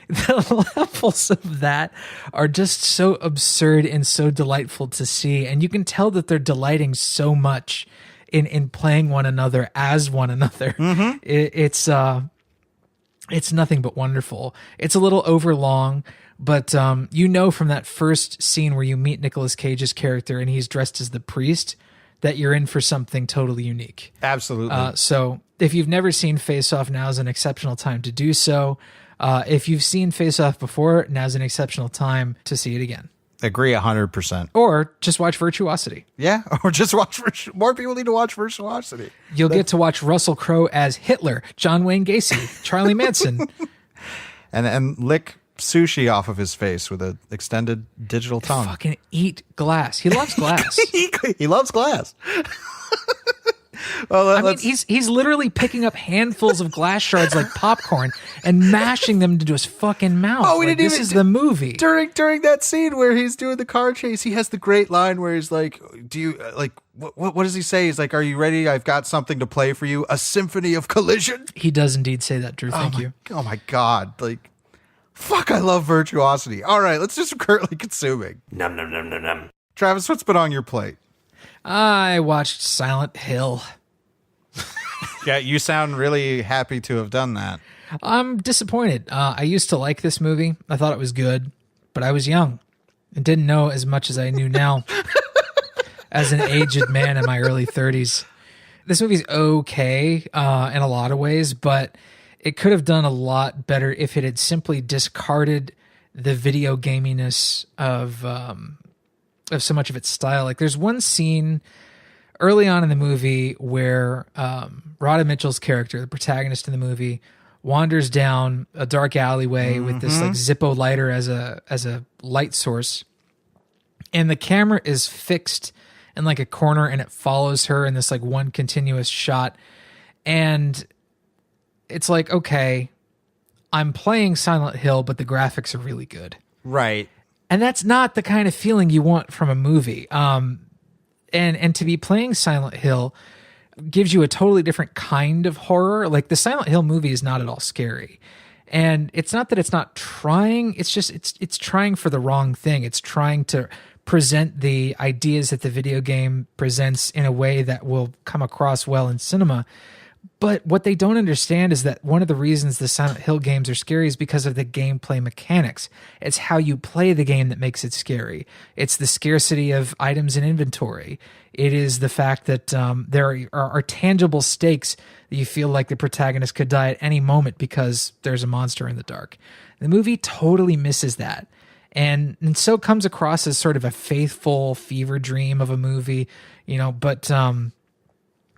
the levels of that are just so absurd and so delightful to see. And you can tell that they're delighting so much in playing one another as one another. Mm-hmm. It's nothing but wonderful. It's a little overlong, but you know from that first scene where you meet Nicolas Cage's character and he's dressed as the priest that you're in for something totally unique. Absolutely. So if you've never seen Face Off, now is an exceptional time to do so. If you've seen Face Off before, now's an exceptional time to see it again. Agree 100%. Or just watch Virtuosity. Yeah, or just watch. More people need to watch Virtuosity. You'll get to watch Russel Crowe as Hitler, John Wayne Gacy, Charlie Manson. and lick sushi off of his face with an extended digital tongue. Fucking eat glass. He loves glass. He loves glass. Well, I mean, he's literally picking up handfuls of glass shards like popcorn and mashing them into his fucking mouth. Oh, this is the movie. During that scene where he's doing the car chase, he has the great line where he's like, "Do you like what does he say? He's like, are you ready? I've got something to play for you. A symphony of collision." He does indeed say that, Drew. Thank you. Oh my God! Like, fuck, I love Virtuosity. All right, let's just currently consuming. Num num num num num. Travis, what's been on your plate? I watched Silent Hill. Yeah, you sound really happy to have done that. I'm disappointed. I used to like this movie. I thought it was good, but I was young and didn't know as much as I knew now as an aged man in my early 30s. This movie's okay in a lot of ways, but it could have done a lot better if it had simply discarded the video gaminess of so much of its style. Like there's one scene early on in the movie where Radha Mitchell's character, the protagonist in the movie, wanders down a dark alleyway with this like Zippo lighter as a light source, and the camera is fixed in like a corner and it follows her in this like one continuous shot. And it's like, okay, I'm playing Silent Hill, but the graphics are really good. Right. And that's not the kind of feeling you want from a movie. And to be playing Silent Hill gives you a totally different kind of horror. Like the Silent Hill movie is not at all scary. And it's not that it's not trying, it's just it's trying for the wrong thing. It's trying to present the ideas that the video game presents in a way that will come across well in cinema. But what they don't understand is that one of the reasons the Silent Hill games are scary is because of the gameplay mechanics. It's how you play the game that makes it scary. It's the scarcity of items in inventory. It is the fact that there are tangible stakes that you feel like the protagonist could die at any moment because there's a monster in the dark. The movie totally misses that. And so comes across as sort of a faithful fever dream of a movie, but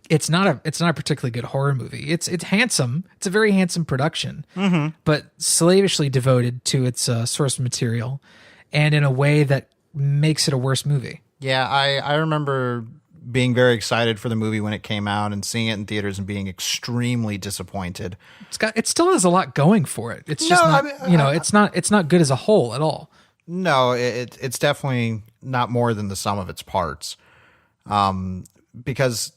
it's not a particularly good horror movie. It's handsome. It's a very handsome production, but slavishly devoted to its source material, and in a way that makes it a worse movie. Yeah, I remember being very excited for the movie when it came out and seeing it in theaters and being extremely disappointed. It still has a lot going for it. It's just it's not good as a whole at all. No, it's definitely not more than the sum of its parts. Because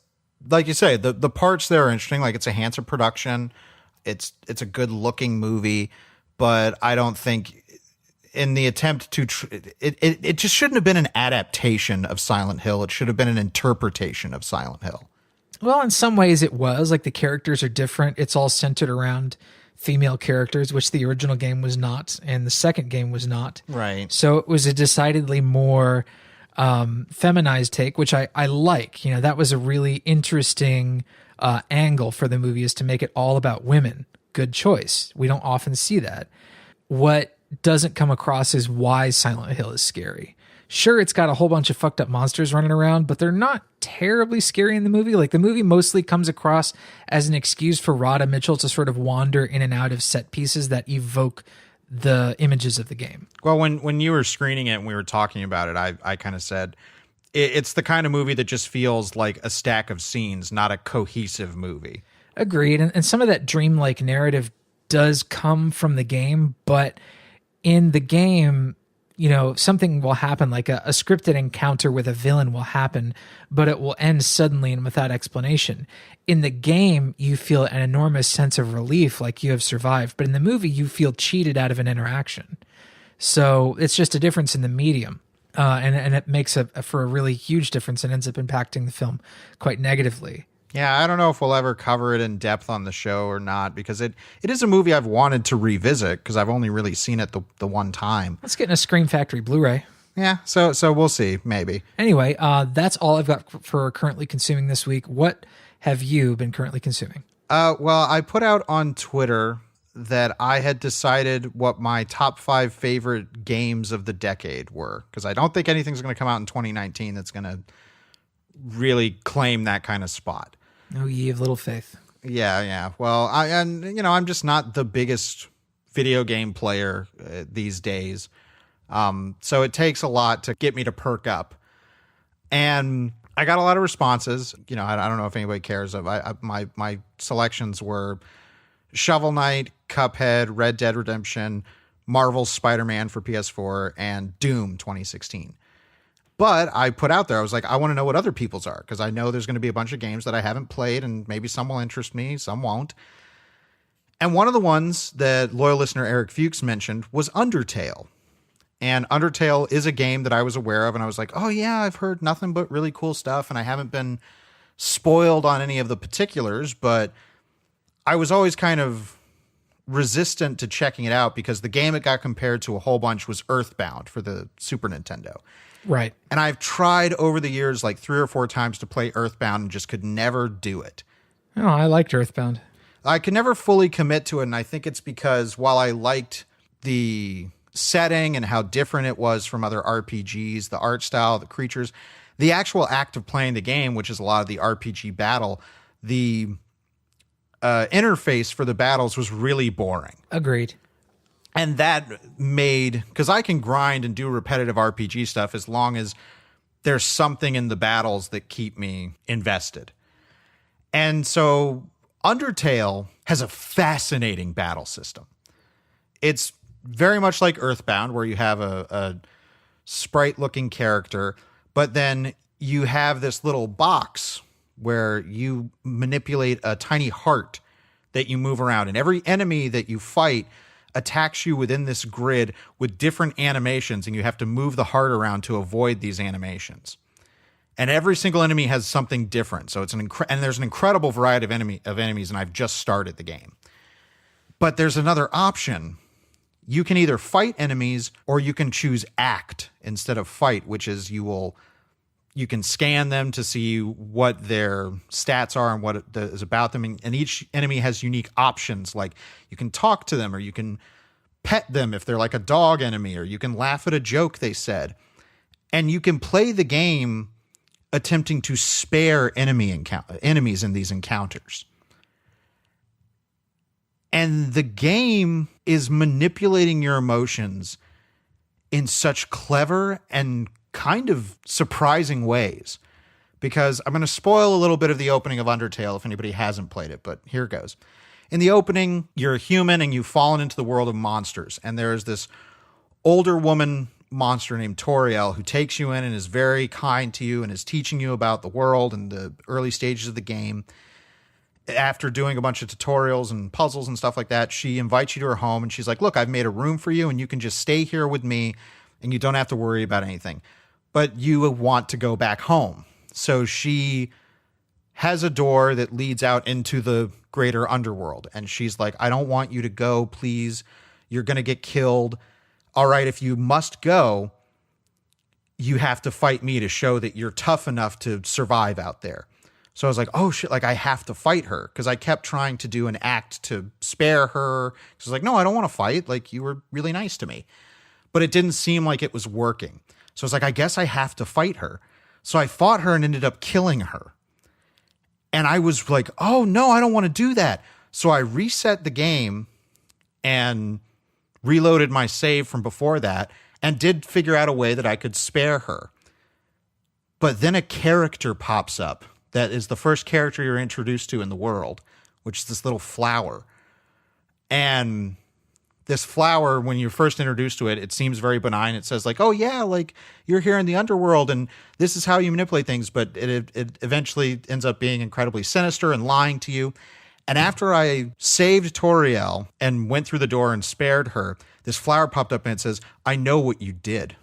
like you say, the parts there are interesting. Like it's a handsome production. It's a good looking movie, but I don't think in the attempt to, it just shouldn't have been an adaptation of Silent Hill. It should have been an interpretation of Silent Hill. Well, in some ways it was. Like the characters are different. It's all centered around female characters, which the original game was not, and the second game was not. Right. So it was a decidedly more feminized take, which I like. That was a really interesting angle for the movie, is to make it all about women. Good choice. We don't often see that. What doesn't come across is why Silent Hill is scary. Sure, it's got a whole bunch of fucked up monsters running around, but they're not terribly scary in the movie. Like the movie mostly comes across as an excuse for Radha Mitchell to sort of wander in and out of set pieces that evoke the images of the game. Well, when you were screening it and we were talking about it, I kind of said it's the kind of movie that just feels like a stack of scenes, not a cohesive movie. Agreed. And some of that dreamlike narrative does come from the game, but in the game, something will happen, like a scripted encounter with a villain will happen, but it will end suddenly and without explanation. In the game, you feel an enormous sense of relief, like you have survived. But in the movie, you feel cheated out of an interaction. So it's just a difference in the medium. And it makes for a really huge difference and ends up impacting the film quite negatively. Yeah, I don't know if we'll ever cover it in depth on the show or not, because it is a movie I've wanted to revisit because I've only really seen it the one time. Let's get in a Scream Factory Blu-ray. Yeah, so we'll see, maybe. Anyway, that's all I've got for currently consuming this week. What have you been currently consuming? Well, I put out on Twitter that I had decided what my top 5 favorite games of the decade were, because I don't think anything's going to come out in 2019 that's going to really claim that kind of spot. Oh, ye of little faith. Yeah. Well, I'm just not the biggest video game player these days. So it takes a lot to get me to perk up. And I got a lot of responses. I don't know if anybody cares. My selections were Shovel Knight, Cuphead, Red Dead Redemption, Marvel's Spider-Man for PS4, and Doom 2016. But I put out there, I was like, I want to know what other people's are, because I know there's going to be a bunch of games that I haven't played, and maybe some will interest me, some won't. And one of the ones that loyal listener Eric Fuchs mentioned was Undertale. And Undertale is a game that I was aware of, and I was like, oh yeah, I've heard nothing but really cool stuff, and I haven't been spoiled on any of the particulars, but I was always kind of resistant to checking it out because the game it got compared to a whole bunch was Earthbound for the Super Nintendo. Right. And I've tried over the years like 3 or 4 times to play Earthbound and just could never do it. Oh, I liked Earthbound. I could never fully commit to it, and I think it's because while I liked the setting and how different it was from other RPGs, the art style, the creatures, the actual act of playing the game, which is a lot of the RPG battle, the interface for the battles was really boring. Agreed. And that made, because I can grind and do repetitive RPG stuff as long as there's something in the battles that keep me invested. And so Undertale has a fascinating battle system. It's very much like Earthbound, where you have a sprite-looking character, but then you have this little box where you manipulate a tiny heart that you move around. And every enemy that you fight attacks you within this grid with different animations, and you have to move the heart around to avoid these animations. And every single enemy has something different. So it's and there's an incredible variety of enemies, and I've just started the game. But there's another option. You can either fight enemies or you can choose act instead of fight, which is you can scan them to see what their stats are and what is about them. And each enemy has unique options. Like you can talk to them, or you can pet them if they're like a dog enemy, or you can laugh at a joke they said. And you can play the game attempting to spare enemies in these encounters. And the game is manipulating your emotions in such clever and kind of surprising ways. Because I'm going to spoil a little bit of the opening of Undertale if anybody hasn't played it, but here goes. In the opening, you're a human and you've fallen into the world of monsters. And there's this older woman monster named Toriel who takes you in and is very kind to you and is teaching you about the world and the early stages of the game. After doing a bunch of tutorials and puzzles and stuff like that, she invites you to her home and she's like, look, I've made a room for you and you can just stay here with me and you don't have to worry about anything. But you want to go back home. So she has a door that leads out into the greater underworld. And she's like, I don't want you to go, please. You're going to get killed. All right, if you must go, you have to fight me to show that you're tough enough to survive out there. So I was like, oh shit, like I have to fight her, because I kept trying to do an act to spare her. She was like, no, I don't want to fight. Like, you were really nice to me. But it didn't seem like it was working. So I was like, I guess I have to fight her. So I fought her and ended up killing her. And I was like, oh no, I don't want to do that. So I reset the game and reloaded my save from before that and did figure out a way that I could spare her. But then a character pops up that is the first character you're introduced to in the world, which is this little flower. And this flower, when you're first introduced to it, it seems very benign. It says like, oh yeah, like you're here in the underworld and this is how you manipulate things. But it eventually ends up being incredibly sinister and lying to you. And after I saved Toriel and went through the door and spared her, this flower popped up and it says, I know what you did.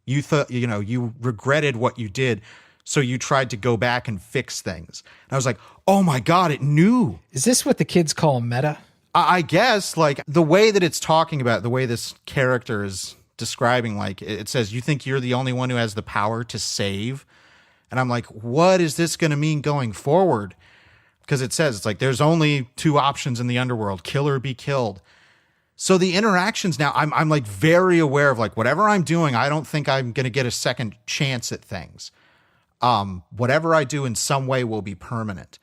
You thought, you regretted what you did. So you tried to go back and fix things. And I was like, oh my God, it knew. Is this what the kids call meta? I guess, like, the way that it's talking about, the way this character is describing, like, it says, you think you're the only one who has the power to save? And I'm like, what is this going to mean going forward? Because it says, it's like, there's only two options in the underworld, kill or be killed. So the interactions now, I'm like very aware of like, whatever I'm doing, I don't think I'm going to get a second chance at things. Whatever I do in some way will be permanent.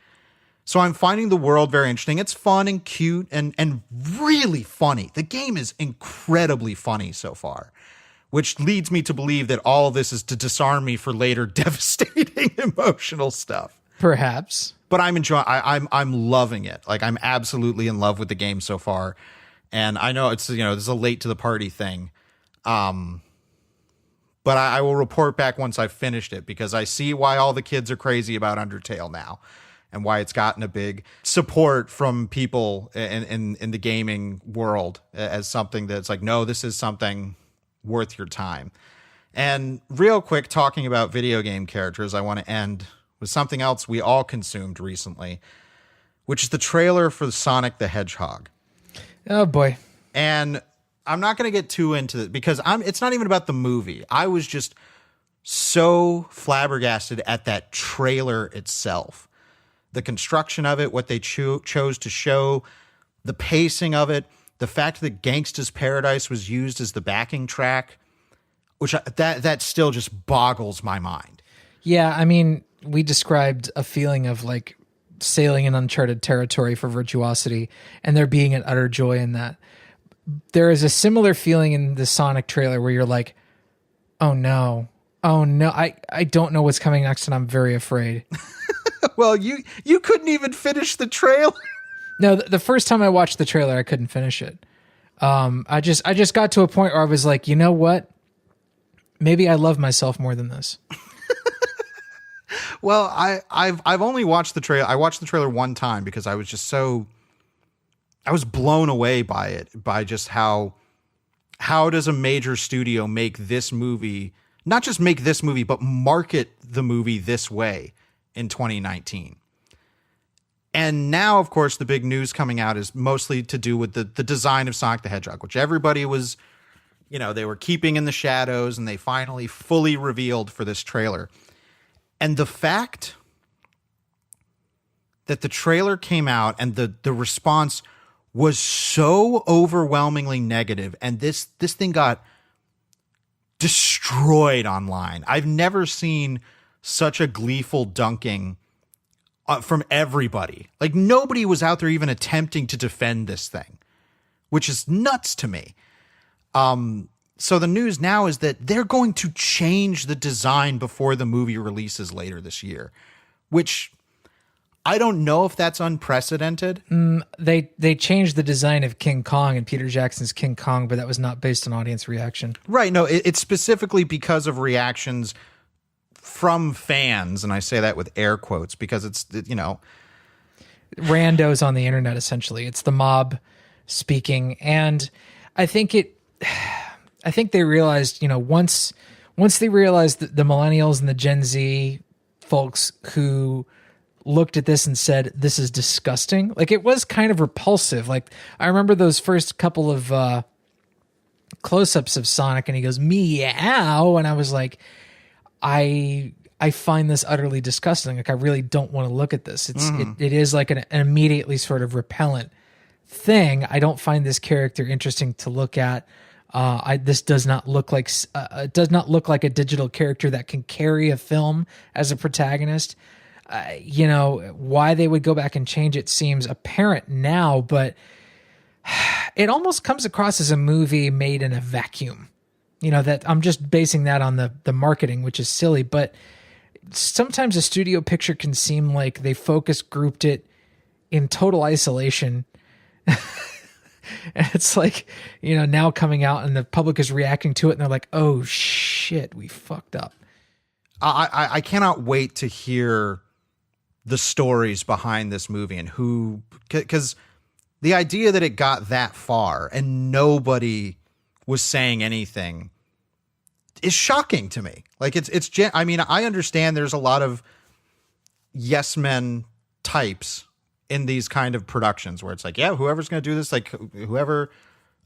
So I'm finding the world very interesting. It's fun and cute and really funny. The game is incredibly funny so far, which leads me to believe that all of this is to disarm me for later devastating emotional stuff. Perhaps. But I'm enjoying. I'm loving it. Like, I'm absolutely in love with the game so far. And I know it's, this is a late to the party thing. But I will report back once I've finished it, because I see why all the kids are crazy about Undertale now and why it's gotten a big support from people in the gaming world as something that's like, no, this is something worth your time. And real quick, talking about video game characters, I want to end with something else we all consumed recently, which is the trailer for Sonic the Hedgehog. Oh boy. And I'm not going to get too into it because it's not even about the movie. I was just so flabbergasted at that trailer itself the construction of it, what they chose to show, the pacing of it, the fact that Gangsta's Paradise was used as the backing track, which that still just boggles my mind. Yeah, I mean, we described a feeling of like sailing in uncharted territory for Virtuosity, and there being an utter joy in that. There is a similar feeling in the Sonic trailer where you're like, oh no, I don't know what's coming next, and I'm very afraid. Well, you couldn't even finish the trailer. No, the first time I watched the trailer, I couldn't finish it. I just got to a point where I was like, you know what? Maybe I love myself more than this. Well, I've only watched the trailer. I watched the trailer one time because I was just I was blown away by it, by just how does a major studio make this movie, not just make this movie, but market the movie this way in 2019. And now, of course, the big news coming out is mostly to do with the design of Sonic the Hedgehog, which everybody was, they were keeping in the shadows, and they finally fully revealed for this trailer. And the fact that the trailer came out and the response was so overwhelmingly negative, and this thing got destroyed online. I've never seen such a gleeful dunking from everybody. Like, nobody was out there even attempting to defend this thing, which is nuts to me. So the news now is that they're going to change the design before the movie releases later this year, which I don't know if that's unprecedented. They changed the design of King Kong and Peter Jackson's King Kong, but that was not based on audience reaction. Right. No, it's specifically because of reactions from fans. And I say that with air quotes because it's, randos on the internet, essentially. It's the mob speaking. And I think they realized, once they realized that the millennials and the Gen Z folks who looked at this and said, this is disgusting. Like, it was kind of repulsive. Like, I remember those first couple of close-ups of Sonic, and he goes, meow. And I was like, I find this utterly disgusting. Like, I really don't want to look at this. It is like an immediately sort of repellent thing. I don't find this character interesting to look at. This does not look like a digital character that can carry a film as a protagonist. Why they would go back and change it seems apparent now, but it almost comes across as a movie made in a vacuum. That I'm just basing that on the marketing, which is silly, but sometimes a studio picture can seem like they focus grouped it in total isolation. And it's like, now coming out and the public is reacting to it and they're like, oh shit, we fucked up. I cannot wait to hear the stories behind this movie and because the idea that it got that far and nobody was saying anything is shocking to me. Like, I understand there's a lot of yes men types in these kind of productions where it's like, yeah, whoever's going to do this, like whoever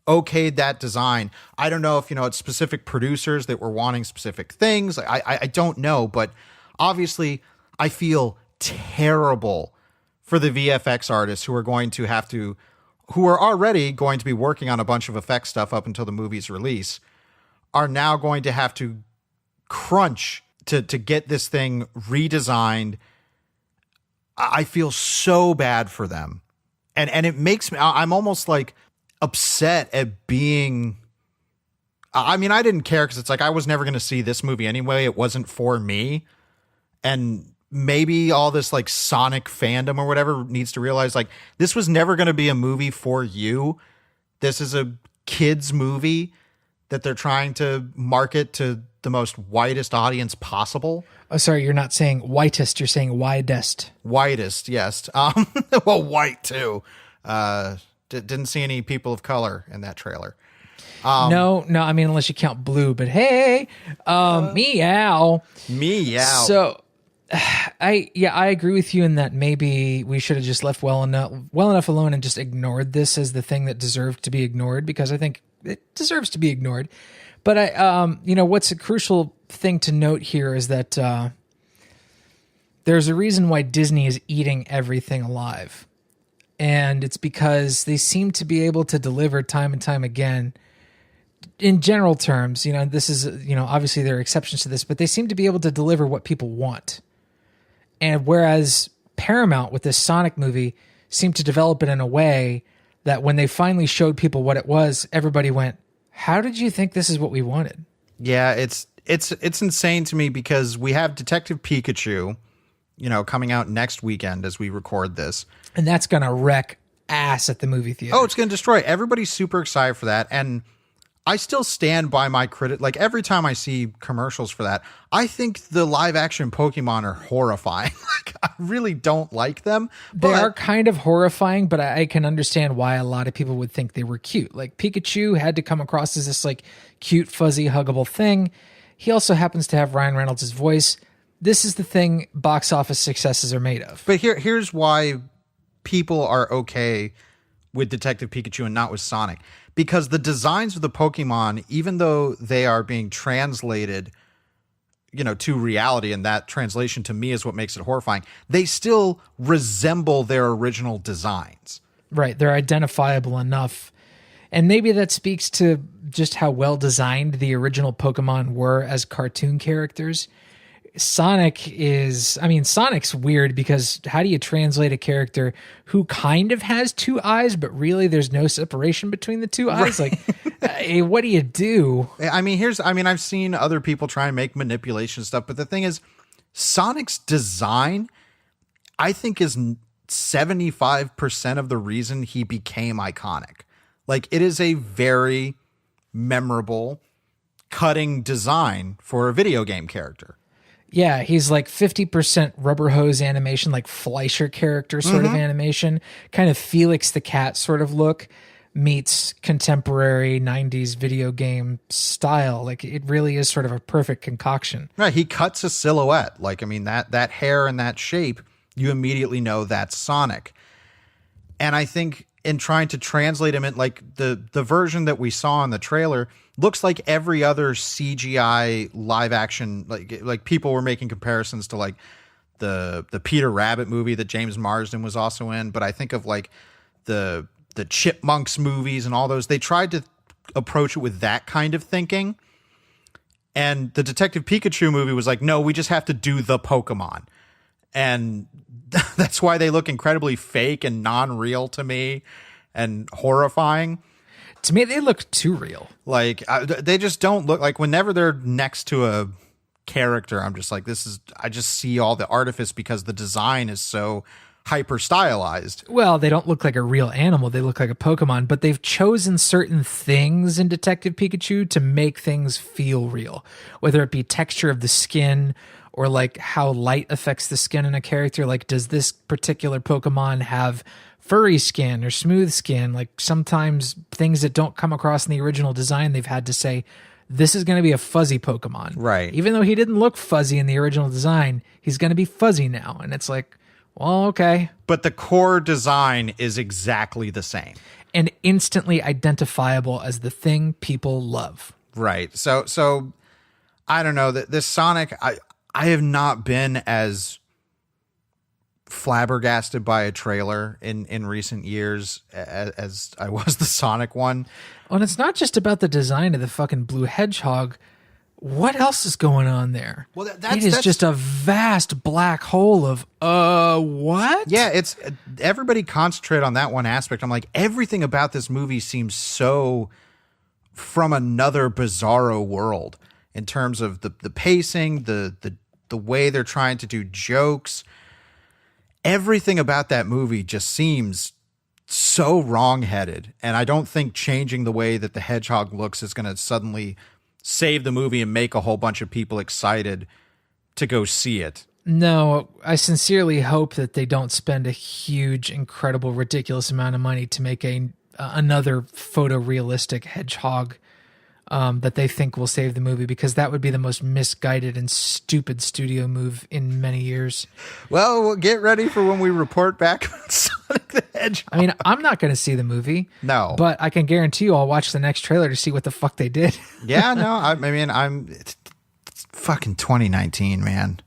okayed that design. I don't know if, it's specific producers that were wanting specific things. Like, I don't know, but obviously I feel terrible for the VFX artists who are already going to be working on a bunch of effects stuff up until the movie's release, are now going to have to crunch to get this thing redesigned. I feel so bad for them. And it makes me, I'm almost like upset at being, I didn't care because it's like, I was never going to see this movie anyway. It wasn't for me. And maybe all this like Sonic fandom or whatever needs to realize, like, this was never going to be a movie for you. This is a kid's movie that they're trying to market to the most widest audience possible. Oh, sorry, you're not saying whitest, you're saying widest. Widest, yes. Well, white too. Didn't see any people of color in that trailer. No, unless you count blue, but hey, meow. Meow. So I agree with you in that maybe we should have just left well enough alone and just ignored this as the thing that deserved to be ignored, because I think it deserves to be ignored. But what's a crucial thing to note here is that there's a reason why Disney is eating everything alive. And it's because they seem to be able to deliver time and time again. In general terms, this is, obviously there are exceptions to this, but they seem to be able to deliver what people want. And whereas Paramount with this Sonic movie seemed to develop it in a way that when they finally showed people what it was, everybody went, how did you think this is what we wanted? Yeah, it's insane to me because we have Detective Pikachu, coming out next weekend as we record this. And that's going to wreck ass at the movie theater. Oh, it's going to destroy. Everybody's super excited for that. And I still stand by my critic. Like every time I see commercials for that, I think the live action Pokemon are horrifying. Like I really don't like them. They are kind of horrifying, but I can understand why a lot of people would think they were cute. Like Pikachu had to come across as this like cute, fuzzy, huggable thing. He also happens to have Ryan Reynolds' voice. This is the thing box office successes are made of. But here's why people are okay with Detective Pikachu and not with Sonic. Because the designs of the Pokemon, even though they are being translated, to reality, and that translation to me is what makes it horrifying, they still resemble their original designs. Right. They're identifiable enough. And maybe that speaks to just how well designed the original Pokemon were as cartoon characters. Sonic's weird because how do you translate a character who kind of has two eyes, but really there's no separation between the two eyes? Right. Like, what do you do? I've seen other people try and make manipulation stuff, but the thing is, Sonic's design, I think, is 75% of the reason he became iconic. Like, it is a very memorable, cutting design for a video game character. Yeah, he's like 50% rubber hose animation, like Fleischer character sort of animation, kind of Felix the Cat sort of look, meets contemporary 90s video game style. Like it really is sort of a perfect concoction. Right, he cuts a silhouette. Like, that hair and that shape, you immediately know that's Sonic. And I think in trying to translate him in, like the version that we saw in the trailer looks like every other CGI live action. Like people were making comparisons to like the Peter Rabbit movie that James Marsden was also in. But I think of like the Chipmunks movies and all those. They tried to approach it with that kind of thinking. And the Detective Pikachu movie was like, no, we just have to do the Pokemon. And that's why they look incredibly fake and non-real to me and horrifying. To me, they look too real. Like, they just don't look like, whenever they're next to a character, I'm just like, I just see all the artifice because the design is so hyper stylized. Well, they don't look like a real animal. They look like a Pokemon, but they've chosen certain things in Detective Pikachu to make things feel real, whether it be texture of the skin or like how light affects the skin in a character. Like, does this particular Pokemon have furry skin or smooth skin? Like sometimes things that don't come across in the original design, they've had to say, this is going to be a fuzzy Pokemon. Right. Even though he didn't look fuzzy in the original design, he's going to be fuzzy now. And it's like, well, okay. But the core design is exactly the same. And instantly identifiable as the thing people love. Right. So I don't know, this Sonic, I have not been as flabbergasted by a trailer in recent years as I was the Sonic one. Oh, and it's not just about the design of the fucking blue hedgehog. What else is going on there? Well, that's just a vast black hole of what? Yeah, it's everybody concentrate on that one aspect. I'm like, everything about this movie seems so from another bizarro world in terms of the pacing, the way they're trying to do jokes. Everything about that movie just seems so wrong-headed, and I don't think changing the way that the hedgehog looks is going to suddenly save the movie and make a whole bunch of people excited to go see it. No, I sincerely hope that they don't spend a huge, incredible, ridiculous amount of money to make another photorealistic hedgehog that they think will save the movie, because that would be the most misguided and stupid studio move in many years. Well, we'll get ready for when we report back on Sonic the Hedgehog. I mean, I'm not going to see the movie. No. But I can guarantee you I'll watch the next trailer to see what the fuck they did. Yeah, no, it's fucking 2019, man.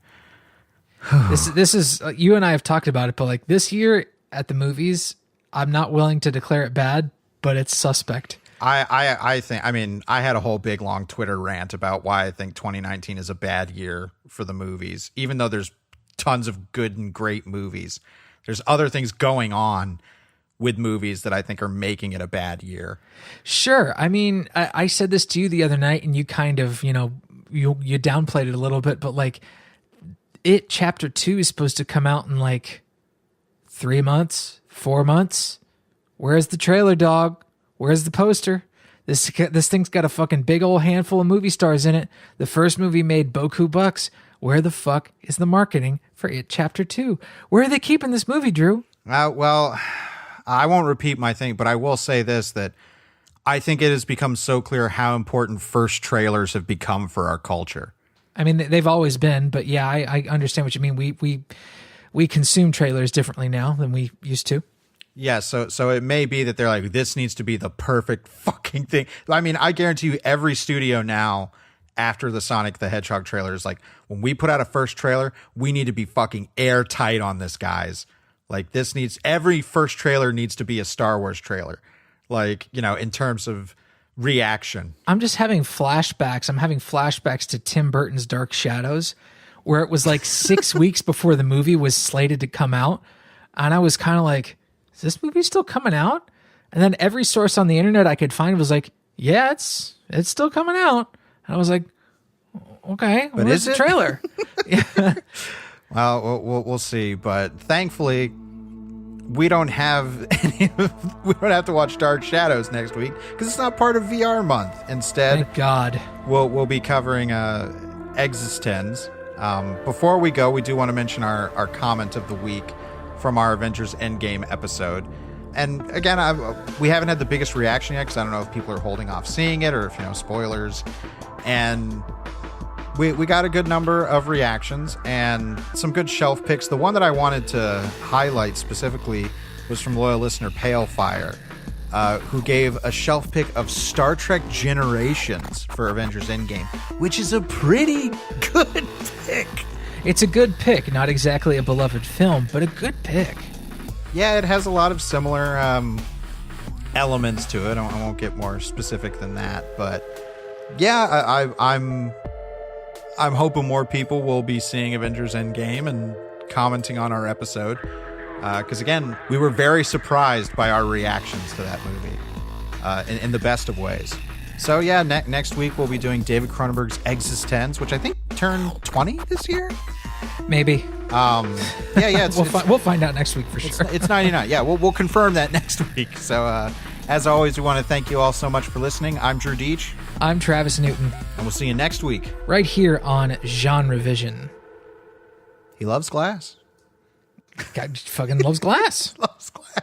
This is you and I have talked about it, but like this year at the movies, I'm not willing to declare it bad, but it's suspect. I think, I mean, I had a whole big long Twitter rant about why I think 2019 is a bad year for the movies, even though there's tons of good and great movies. There's other things going on with movies that I think are making it a bad year. Sure. I mean, I said this to you the other night and you kind of, you downplayed it a little bit, but like It Chapter 2 is supposed to come out in like 3 months, 4 months. Where's the trailer, dog? Where's the poster? This thing's got a fucking big old handful of movie stars in it. The first movie made boku bucks. Where the fuck is the marketing for It Chapter 2? Where are they keeping this movie, Drew? Well, I won't repeat my thing, but I will say this, that I think it has become so clear how important first trailers have become for our culture. I mean, they've always been, but yeah, I understand what you mean. We consume trailers differently now than we used to. Yeah, so it may be that they're like, this needs to be the perfect fucking thing. I mean, I guarantee you every studio now, after the Sonic the Hedgehog trailer, is like, when we put out a first trailer, we need to be fucking airtight on this, guys. Like, every first trailer needs to be a Star Wars trailer. Like, in terms of reaction. I'm just having flashbacks. I'm having flashbacks to Tim Burton's Dark Shadows, where it was like 6 weeks before the movie was slated to come out. And I was kind of like, is this movie still coming out? And then every source on the internet I could find was like, yeah, it's still coming out. And I was like, okay, but where's the trailer? Yeah. Well, we'll see. But thankfully, we don't have we don't have to watch Dark Shadows next week because it's not part of VR month. Instead, thank God, we'll be covering Existence. Before we go, we do want to mention our comment of the week from our Avengers Endgame episode. And again, we haven't had the biggest reaction yet because I don't know if people are holding off seeing it or if spoilers. And we got a good number of reactions and some good shelf picks. The one that I wanted to highlight specifically was from loyal listener Pale Fire, who gave a shelf pick of Star Trek Generations for Avengers Endgame, which is a pretty good pick. It's a good pick, not exactly a beloved film, but a good pick. Yeah, it has a lot of similar elements to it. I won't get more specific than that, but yeah, I'm hoping more people will be seeing Avengers Endgame and commenting on our episode. Because again, we were very surprised by our reactions to that movie in the best of ways. So yeah, next week we'll be doing David Cronenberg's Existence, which I think turned 20 this year. Maybe. Yeah. We'll find out next week for sure. It's 99. Yeah, we'll confirm that next week. So as always, we want to thank you all so much for listening. I'm Drew Deach. I'm Travis Newton. And we'll see you next week. Right here on Genre Vision. He loves glass. God fucking loves glass. Loves glass.